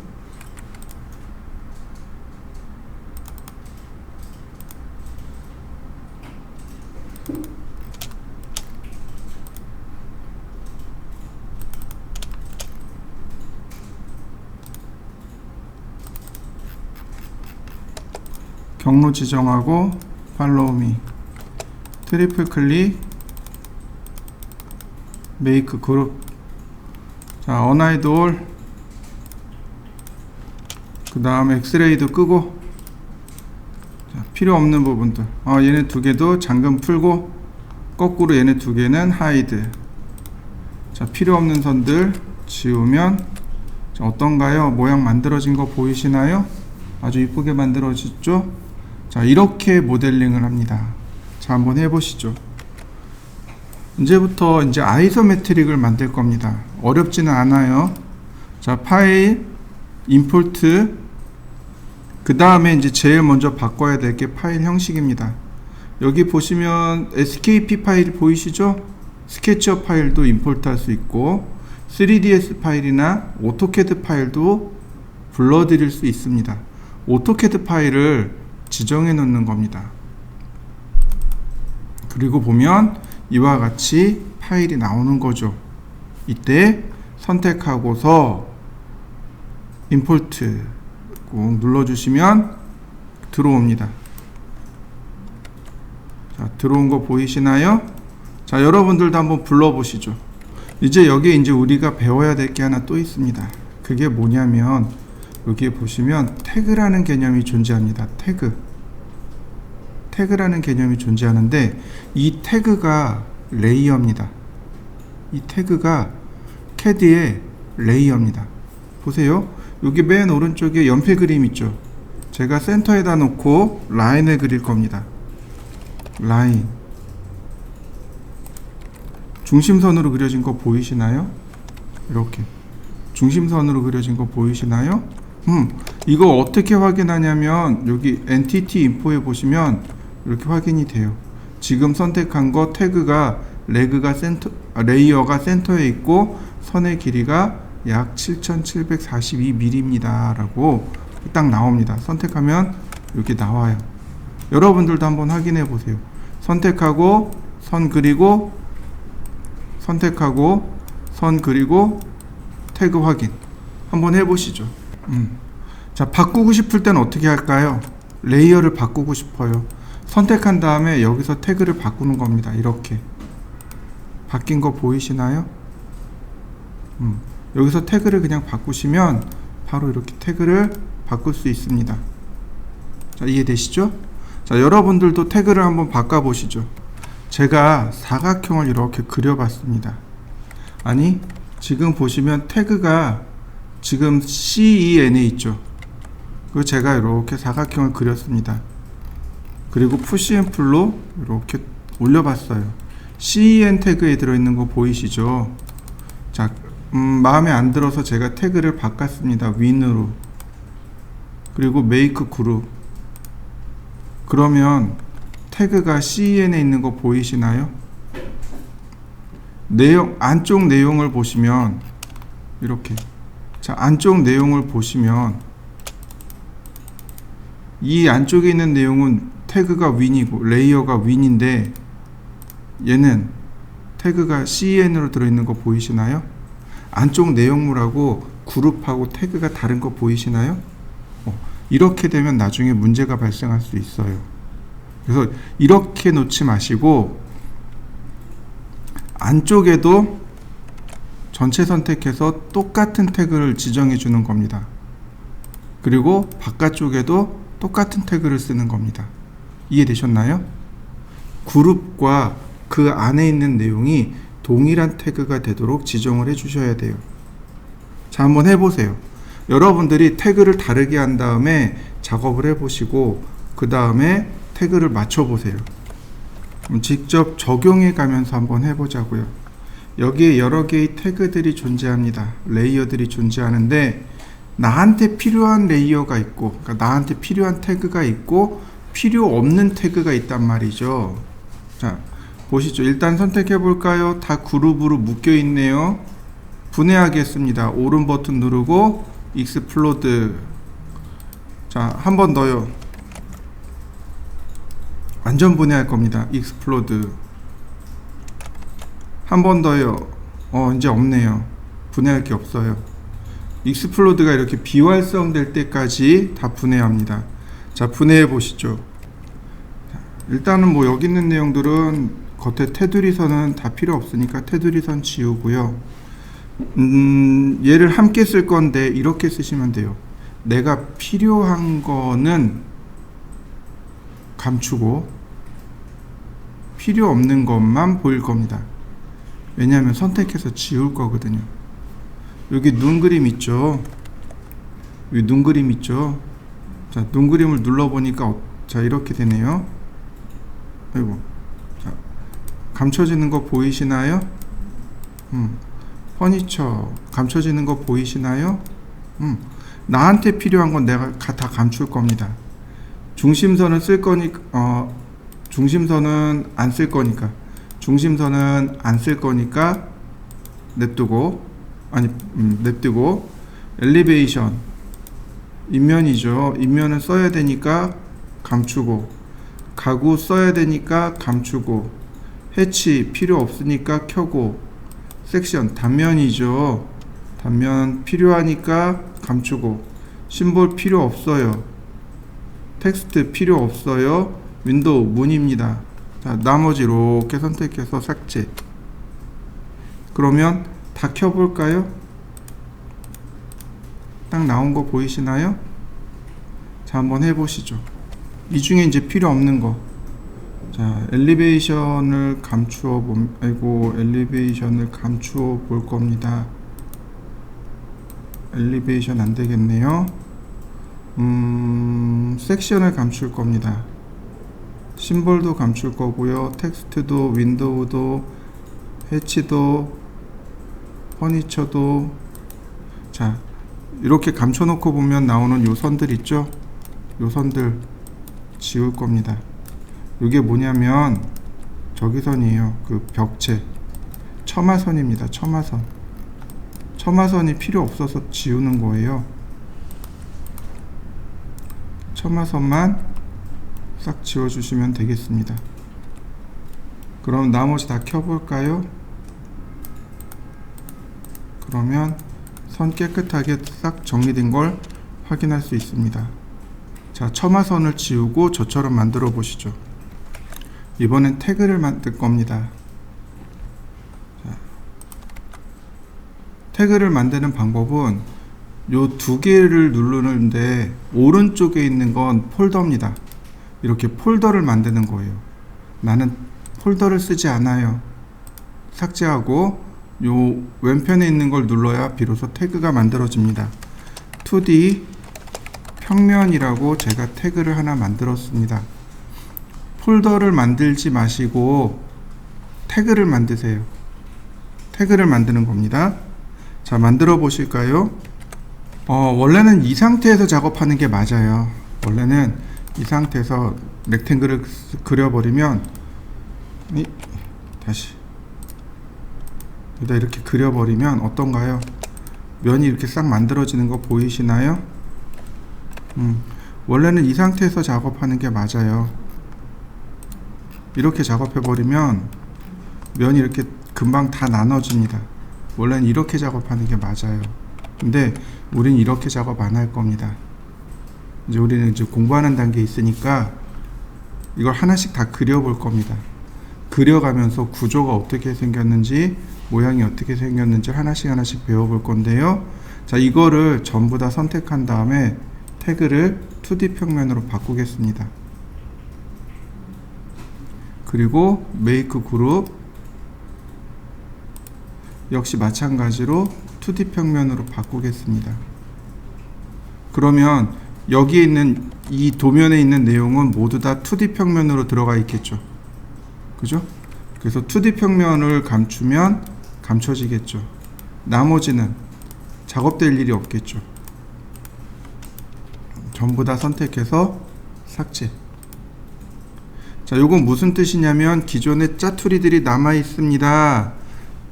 경로 지정하고 팔로우 미, 트리플 클릭, 메이크 그룹. 자, 언아이돌, 그 다음 엑스레이도 끄고. 자, 필요 없는 부분들, 얘네 두 개도 잠금 풀고, 거꾸로 얘네 두 개는 하이드. 자, 필요 없는 선들 지우면, 자, 어떤가요? 모양 만들어진 거 보이시나요? 아주 이쁘게 만들어졌죠? 자, 이렇게 모델링을 합니다. 자, 한번 해보시죠. 이제부터 이제 아이소메트릭을 만들 겁니다. 어렵지는 않아요. 자, 파일, 임포트. 그 다음에 이제 제일 먼저 바꿔야 될 게 파일 형식입니다. 여기 보시면 SKP 파일 보이시죠? 스케치업 파일도 임포트 할 수 있고 3ds 파일이나 오토캐드 파일도 불러드릴 수 있습니다. 오토캐드 파일을 지정해 놓는 겁니다. 그리고 보면 이와 같이 파일이 나오는 거죠. 이때 선택하고서 임포트 꼭 눌러주시면 들어옵니다. 자, 들어온 거 보이시나요? 자, 여러분들도 한번 불러보시죠. 이제 여기에 이제 우리가 배워야 될 게 하나 또 있습니다. 그게 뭐냐면 여기에 보시면 태그라는 개념이 존재합니다. 태그라는 개념이 존재하는데 이 태그가 레이어입니다. 이 태그가 캐드의 레이어입니다. 보세요. 여기 맨 오른쪽에 연필 그림 있죠. 제가 센터에다 놓고 라인을 그릴 겁니다. 라인. 중심선으로 그려진 거 보이시나요? 이렇게 중심선으로 그려진 거 보이시나요? 이거 어떻게 확인하냐면 여기 엔티티 인포에 보시면 이렇게 확인이 돼요. 지금 선택한 거 태그가 레이어가 센터에 있고 선의 길이가 약 7742mm입니다 라고 딱 나옵니다. 선택하면 이렇게 나와요. 여러분들도 한번 확인해 보세요. 선택하고 선 그리고 선택하고 선 그리고 태그 확인 한번 해보시죠. 자, 바꾸고 싶을 땐 어떻게 할까요? 레이어를 바꾸고 싶어요. 선택한 다음에 여기서 태그를 바꾸는 겁니다. 이렇게 바뀐 거 보이시나요? 여기서 태그를 그냥 바꾸시면 바로 이렇게 태그를 바꿀 수 있습니다. 자, 이해되시죠? 자, 여러분들도 태그를 한번 바꿔보시죠. 제가 사각형을 이렇게 그려봤습니다. 아니, 지금 보시면 태그가 지금 CEN에 있죠. 그리고 제가 이렇게 사각형을 그렸습니다. 그리고 푸시 앤 풀로 이렇게 올려봤어요. CEN 태그에 들어있는 거 보이시죠? 자, 마음에 안 들어서 제가 태그를 바꿨습니다. 윈으로. 그리고 메이크 그룹. 그러면 태그가 CEN에 있는 거 보이시나요? 안쪽 내용을 보시면 이렇게, 자, 안쪽 내용을 보시면 이 안쪽에 있는 내용은 태그가 윈이고 레이어가 윈인데, 얘는 태그가 CEN으로 들어있는 거 보이시나요? 안쪽 내용물하고 그룹하고 태그가 다른 거 보이시나요? 이렇게 되면 나중에 문제가 발생할 수 있어요. 그래서 이렇게 놓지 마시고 안쪽에도 전체 선택해서 똑같은 태그를 지정해 주는 겁니다. 그리고 바깥쪽에도 똑같은 태그를 쓰는 겁니다. 이해되셨나요? 그룹과 그 안에 있는 내용이 동일한 태그가 되도록 지정을 해 주셔야 돼요. 자, 한번 해보세요. 여러분들이 태그를 다르게 한 다음에 작업을 해보시고 그 다음에 태그를 맞춰보세요. 직접 적용해 가면서 한번 해보자고요. 여기에 여러 개의 태그들이 존재합니다. 레이어들이 존재하는데 나한테 필요한 레이어가 있고, 그러니까 나한테 필요한 태그가 있고 필요 없는 태그가 있단 말이죠. 자, 보시죠. 일단 선택해 볼까요? 다 그룹으로 묶여 있네요. 분해하겠습니다. 오른 버튼 누르고 익스플로드. 자, 한 번 더요. 완전 분해할 겁니다. 익스플로드. 한 번 더요. 이제 없네요. 분해할 게 없어요. 익스플로드가 이렇게 비활성 될 때까지 다 분해합니다. 자, 분해해 보시죠. 일단은 뭐 여기 있는 내용들은 겉에 테두리선은 다 필요 없으니까 테두리선 지우고요. 얘를 함께 쓸 건데 이렇게 쓰시면 돼요. 내가 필요한 거는 감추고 필요 없는 것만 보일 겁니다. 왜냐하면 선택해서 지울 거거든요. 여기 눈 그림 있죠? 여기 눈 그림 있죠? 자, 눈 그림을 눌러보니까 자, 이렇게 되네요. 아이고. 자, 감춰지는 거 보이시나요? 퍼니처 감춰지는 거 보이시나요? 나한테 필요한 건 내가 다 감출 겁니다. 중심선을 쓸 거니까, 중심선은 안 쓸 거니까, 중심선은 안 쓸 거니까 냅두고, 냅두고, 엘리베이션 인면이죠. 인면을 써야 되니까 감추고, 가구 써야 되니까 감추고, 해치 필요 없으니까 켜고, 섹션 단면이죠. 단면 필요하니까 감추고, 심볼 필요 없어요. 텍스트 필요 없어요. 윈도우 문입니다. 자, 나머지 이렇게 선택해서 삭제. 그러면 다 켜볼까요? 딱 나온 거 보이시나요? 자, 한번 해보시죠. 이 중에 이제 필요 없는 거. 자, 엘리베이션을 엘리베이션을 감추어 볼 겁니다. 엘리베이션 안 되겠네요. 섹션을 감출 겁니다. 심볼도 감출 거고요. 텍스트도, 윈도우도, 해치도, 퍼니처도. 자, 이렇게 감춰 놓고 보면 나오는 요 선들 있죠? 요 선들 지울 겁니다. 이게 뭐냐면 저기 선이에요. 그 벽체 첨화선입니다. 첨화선이 필요 없어서 지우는 거예요. 첨화선만 싹 지워주시면 되겠습니다. 그럼 나머지 다 켜볼까요? 그러면 선 깨끗하게 싹 정리된 걸 확인할 수 있습니다. 자, 첨화선을 지우고 저처럼 만들어 보시죠. 이번엔 태그를 만들 겁니다. 자, 태그를 만드는 방법은 요 두 개를 누르는데 오른쪽에 있는 건 폴더입니다. 이렇게 폴더를 만드는 거예요. 나는 폴더를 쓰지 않아요. 삭제하고 요 왼편에 있는 걸 눌러야 비로소 태그가 만들어집니다. 2D 평면이라고 제가 태그를 하나 만들었습니다. 폴더를 만들지 마시고 태그를 만드세요. 태그를 만드는 겁니다. 자, 만들어 보실까요? 원래는 이 상태에서 작업하는 게 맞아요. 원래는 이 상태에서 렉탱글을 그려버리면 다시 여기다 이렇게 그려버리면 어떤가요? 면이 이렇게 싹 만들어지는 거 보이시나요? 원래는 이 상태에서 작업하는 게 맞아요. 이렇게 작업해버리면 면이 이렇게 금방 다 나눠집니다. 원래는 이렇게 작업하는 게 맞아요. 근데 우린 이렇게 작업 안 할 겁니다. 이제 우리는 이제 공부하는 단계에 있으니까 이걸 하나씩 다 그려볼 겁니다. 그려가면서 구조가 어떻게 생겼는지, 모양이 어떻게 생겼는지 하나씩 배워볼 건데요. 자, 이거를 전부 다 선택한 다음에 태그를 2D 평면으로 바꾸겠습니다. 그리고 메이크 그룹 역시 마찬가지로 2D 평면으로 바꾸겠습니다. 그러면 여기에 있는 이 도면에 있는 내용은 모두 다 2D 평면으로 들어가 있겠죠. 그죠? 그래서 2D 평면을 감추면 감춰지겠죠. 나머지는 작업될 일이 없겠죠. 전부 다 선택해서 삭제. 자, 요건 무슨 뜻이냐면 기존의 짜투리들이 남아 있습니다.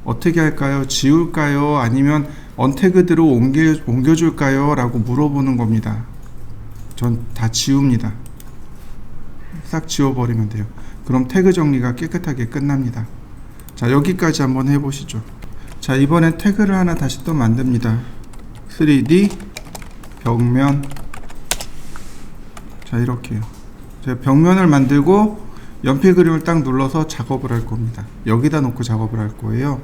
어떻게 할까요? 지울까요? 아니면 언태그드로 옮겨줄까요? 라고 물어보는 겁니다. 전 다 지웁니다. 싹 지워버리면 돼요. 그럼 태그 정리가 깨끗하게 끝납니다. 자, 여기까지 한번 해보시죠. 자, 이번엔 태그를 하나 다시 또 만듭니다. 3D 벽면. 자, 이렇게요. 제가 벽면을 만들고 연필 그림을 딱 눌러서 작업을 할 겁니다. 여기다 놓고 작업을 할 거예요.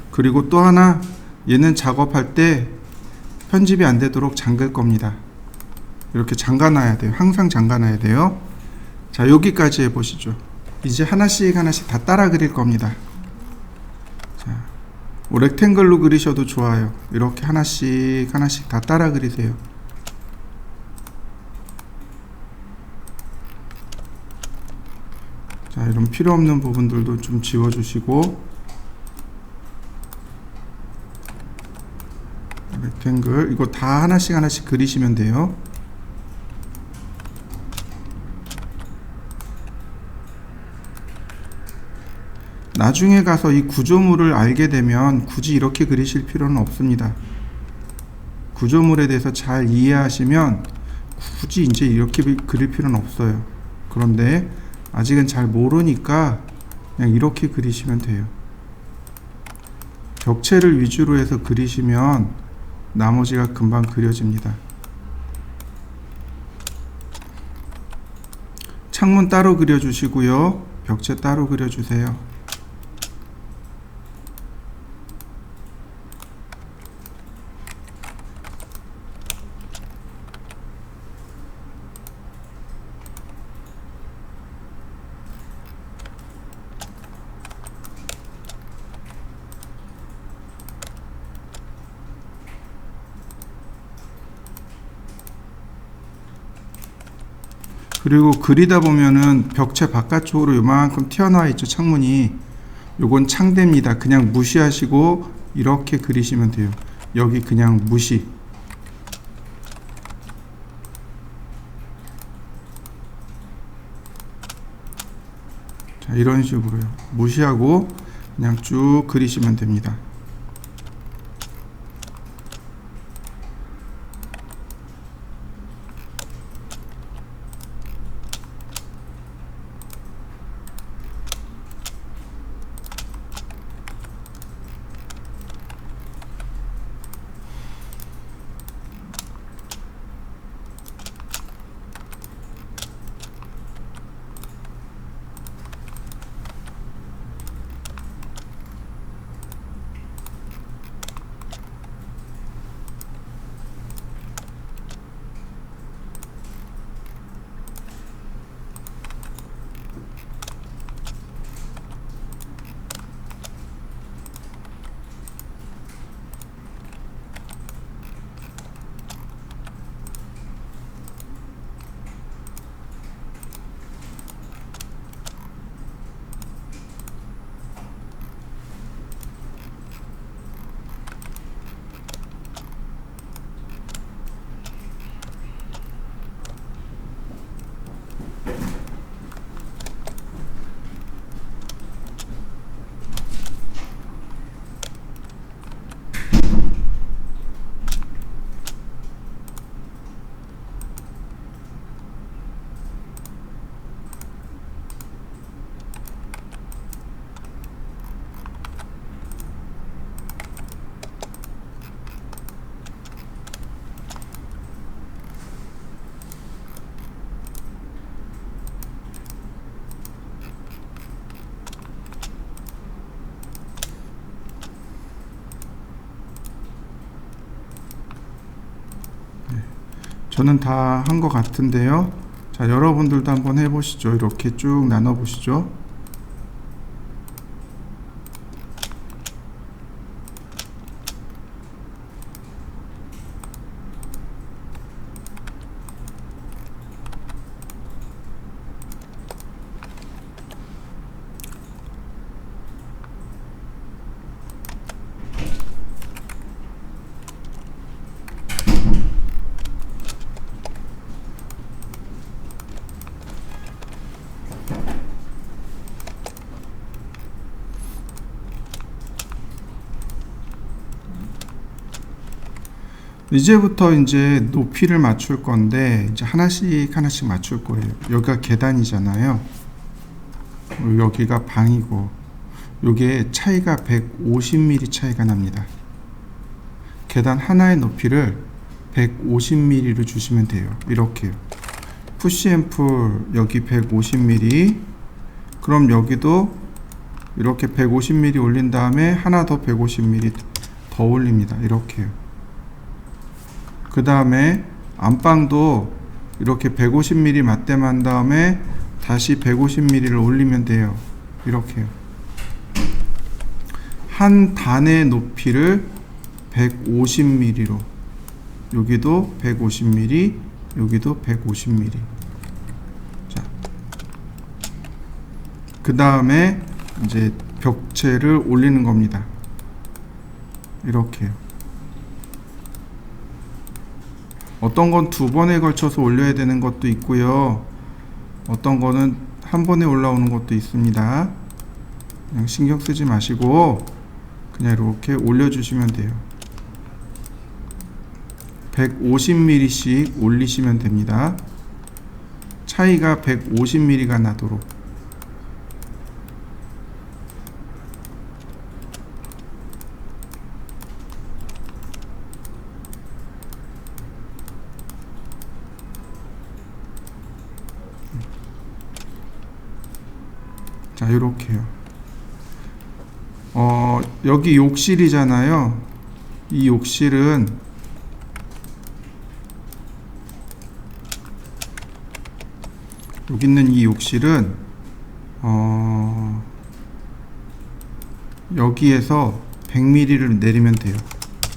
그리고 또 하나, 얘는 작업할 때 편집이 안 되도록 잠글 겁니다. 이렇게 잠가 놔야 돼요. 항상 잠가 놔야 돼요. 자, 여기까지 해보시죠. 이제 하나씩 다 따라 그릴 겁니다. 자, 렉탱글로 그리셔도 좋아요. 이렇게 하나씩 다 따라 그리세요. 자, 이런 필요 없는 부분들도 좀 지워주시고, 렉탱글 이거 다 하나씩 그리시면 돼요. 나중에 가서 이 구조물을 알게 되면 굳이 이렇게 그리실 필요는 없습니다. 구조물에 대해서 잘 이해하시면 굳이 이제 이렇게 그릴 필요는 없어요. 그런데 아직은 잘 모르니까 그냥 이렇게 그리시면 돼요. 벽체를 위주로 해서 그리시면 나머지가 금방 그려집니다. 창문 따로 그려주시고요. 벽체 따로 그려주세요. 그리고 그리다 보면은 벽체 바깥쪽으로 요만큼 튀어나와 있죠. 창문이. 요건 창대입니다. 그냥 무시하시고 이렇게 그리시면 돼요. 여기 그냥 무시. 자, 이런 식으로요. 무시하고 그냥 쭉 그리시면 됩니다. 저는 다 한 것 같은데요. 자, 여러분들도 한번 해보시죠. 이렇게 쭉 나눠보시죠. 이제부터 이제 높이를 맞출 건데 이제 하나씩 하나씩 맞출 거예요. 여기가 계단이잖아요. 여기가 방이고 요게 차이가 150mm 차이가 납니다. 계단 하나의 높이를 150mm로 주시면 돼요. 이렇게요. 푸시앤풀 여기 150mm, 그럼 여기도 이렇게 150mm 올린 다음에 하나 더 150mm 더 올립니다. 이렇게요. 그 다음에 안방도 이렇게 150mm 맞대만 다음에 다시 150mm를 올리면 돼요. 이렇게요. 한 단의 높이를 150mm로, 여기도 150mm, 여기도 150mm. 자, 그 다음에 이제 벽체를 올리는 겁니다. 이렇게요. 어떤 건 두 번에 걸쳐서 올려야 되는 것도 있고요. 어떤 거는 한 번에 올라오는 것도 있습니다. 그냥 신경 쓰지 마시고 그냥 이렇게 올려주시면 돼요. 150mm씩 올리시면 됩니다. 차이가 150mm가 나도록. 자, 요렇게요. 여기 욕실이잖아요. 이 욕실은 여기 있는 이 욕실은 여기에서 100mm를 내리면 돼요.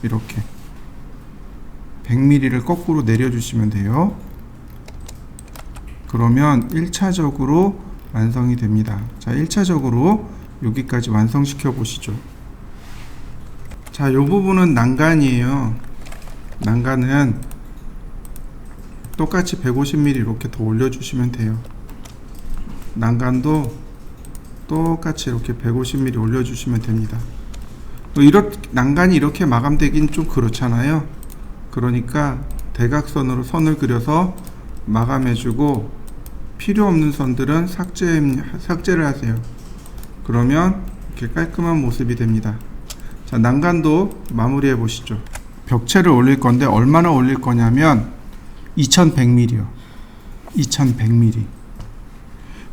이렇게 100mm를 거꾸로 내려주시면 돼요. 그러면 1차적으로 완성이 됩니다. 자, 1차적으로 여기까지 완성시켜 보시죠. 자, 요 부분은 난간이에요. 난간은 똑같이 150mm 이렇게 더 올려주시면 돼요. 난간도 똑같이 이렇게 150mm 올려주시면 됩니다. 또 이렇게 난간이 이렇게 마감되긴 좀 그렇잖아요. 그러니까 대각선으로 선을 그려서 마감해주고 필요 없는 선들은 삭제를 하세요. 그러면 이렇게 깔끔한 모습이 됩니다. 자, 난간도 마무리해 보시죠. 벽체를 올릴 건데 얼마나 올릴 거냐면 2100mm요. 2100mm.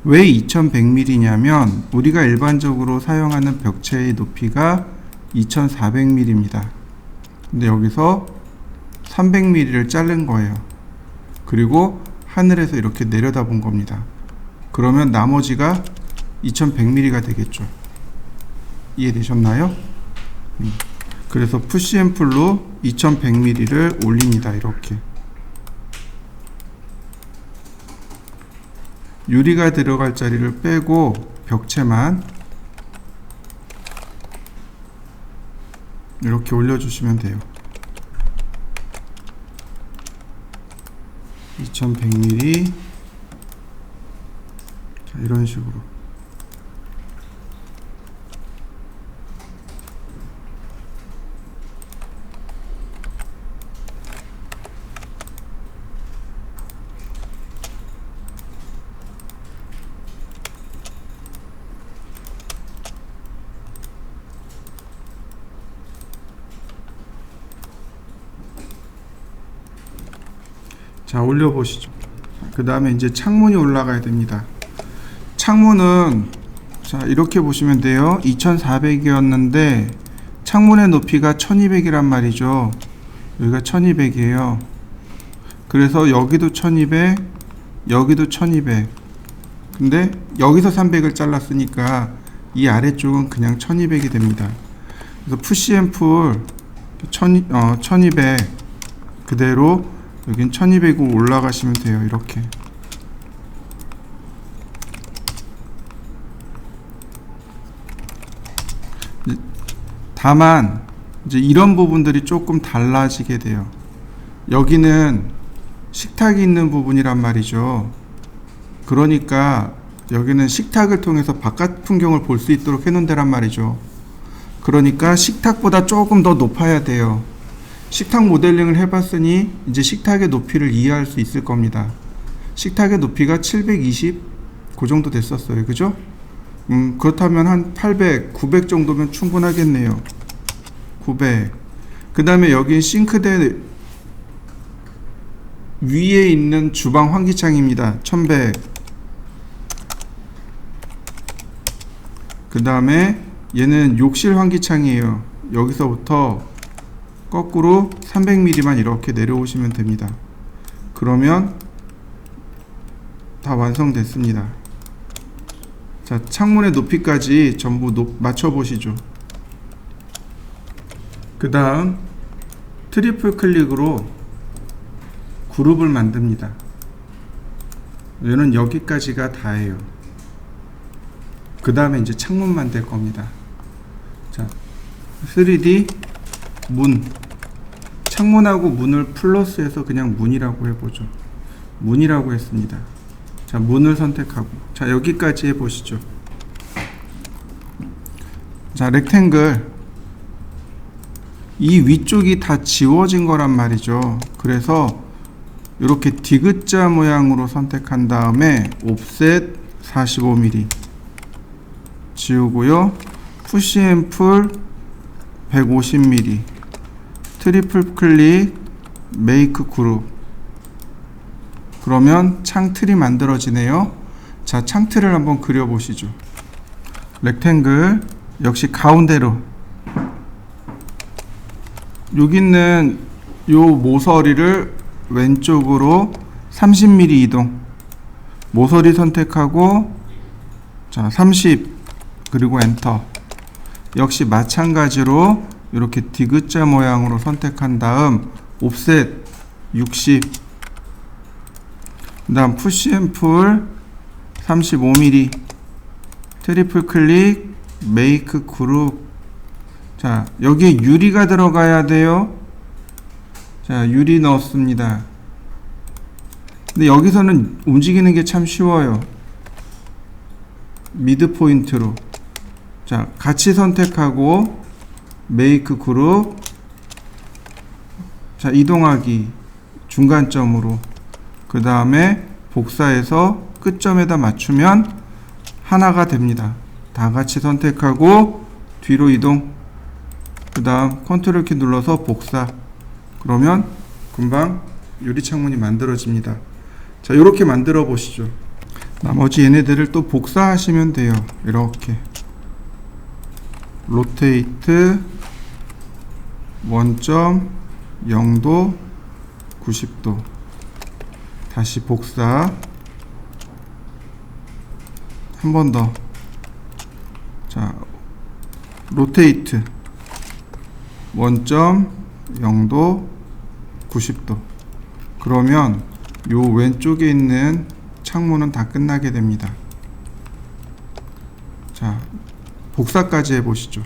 왜 2100mm냐면 우리가 일반적으로 사용하는 벽체의 높이가 2400mm입니다. 근데 여기서 300mm를 자른 거예요. 그리고 하늘에서 이렇게 내려다본 겁니다. 그러면 나머지가 2100mm가 되겠죠. 이해되셨나요? 그래서 푸시앤풀로 2100mm를 올립니다. 이렇게 유리가 들어갈 자리를 빼고 벽체만 이렇게 올려주시면 돼요. 2100mm. 자, 이런 식으로. 자, 올려보시죠. 그 다음에 이제 창문이 올라가야 됩니다. 창문은 자, 이렇게 보시면 돼요. 2400이었는데 창문의 높이가 1200이란 말이죠. 여기가 1200이에요. 그래서 여기도 1200, 여기도 1200. 근데 여기서 300을 잘랐으니까 이 아래쪽은 그냥 1200이 됩니다. 그래서 푸시 앤 풀 1200 그대로 여긴 1200으로 올라가시면 돼요. 이렇게. 다만 이제 이런 부분들이 조금 달라지게 돼요. 여기는 식탁이 있는 부분이란 말이죠. 그러니까 여기는 식탁을 통해서 바깥 풍경을 볼 수 있도록 해놓은 데란 말이죠. 그러니까 식탁보다 조금 더 높아야 돼요. 식탁 모델링을 해봤으니 이제 식탁의 높이를 이해할 수 있을 겁니다. 식탁의 높이가 720 그 정도 됐었어요. 그죠? 그렇다면 한 800, 900 정도면 충분하겠네요. 900. 그 다음에 여기 싱크대 위에 있는 주방 환기창입니다. 1100. 그 다음에 얘는 욕실 환기창이에요. 여기서부터 거꾸로 300mm만 이렇게 내려오시면 됩니다. 그러면 다 완성됐습니다. 자, 창문의 높이까지 전부 맞춰 보시죠. 그 다음 트리플 클릭으로 그룹을 만듭니다. 얘는 여기까지가 다예요. 그 다음에 이제 창문만 될 겁니다. 자, 3D 문. 창문하고 문을 플러스해서 그냥 문이라고 해보죠. 문이라고 했습니다. 자, 문을 선택하고. 자, 여기까지 해보시죠. 자, 렉탱글. 이 위쪽이 다 지워진 거란 말이죠. 그래서 이렇게 디귿자 모양으로 선택한 다음에 옵셋 45mm 지우고요. 푸시 앤 풀 150mm 트리플 클릭 메이크 그룹. 그러면 창틀이 만들어지네요. 자, 창틀을 한번 그려보시죠. 렉탱글 역시 가운데로. 여기 있는 요 모서리를 왼쪽으로 30mm 이동. 모서리 선택하고 자, 30 그리고 엔터. 역시 마찬가지로 이렇게 디귿자 모양으로 선택한 다음 옵셋 60. 그 다음 푸시 앤 풀 35mm 트리플 클릭 메이크 그룹. 자, 여기에 유리가 들어가야 돼요. 자, 유리 넣었습니다. 근데 여기서는 움직이는 게 참 쉬워요. 미드 포인트로. 자, 같이 선택하고 메이크 그룹. 자, 이동하기 중간점으로. 그 다음에 복사해서 끝점에다 맞추면 하나가 됩니다. 다 같이 선택하고 뒤로 이동. 그 다음 컨트롤 키 눌러서 복사. 그러면 금방 유리창문이 만들어집니다. 자, 이렇게 만들어 보시죠. 나머지 얘네들을 또 복사하시면 돼요. 이렇게 로테이트 원점 0도 90도 다시 복사 한 번 더. 자, 로테이트 원점 0도 90도. 그러면 요 왼쪽에 있는 창문은 다 끝나게 됩니다. 자, 복사까지 해보시죠.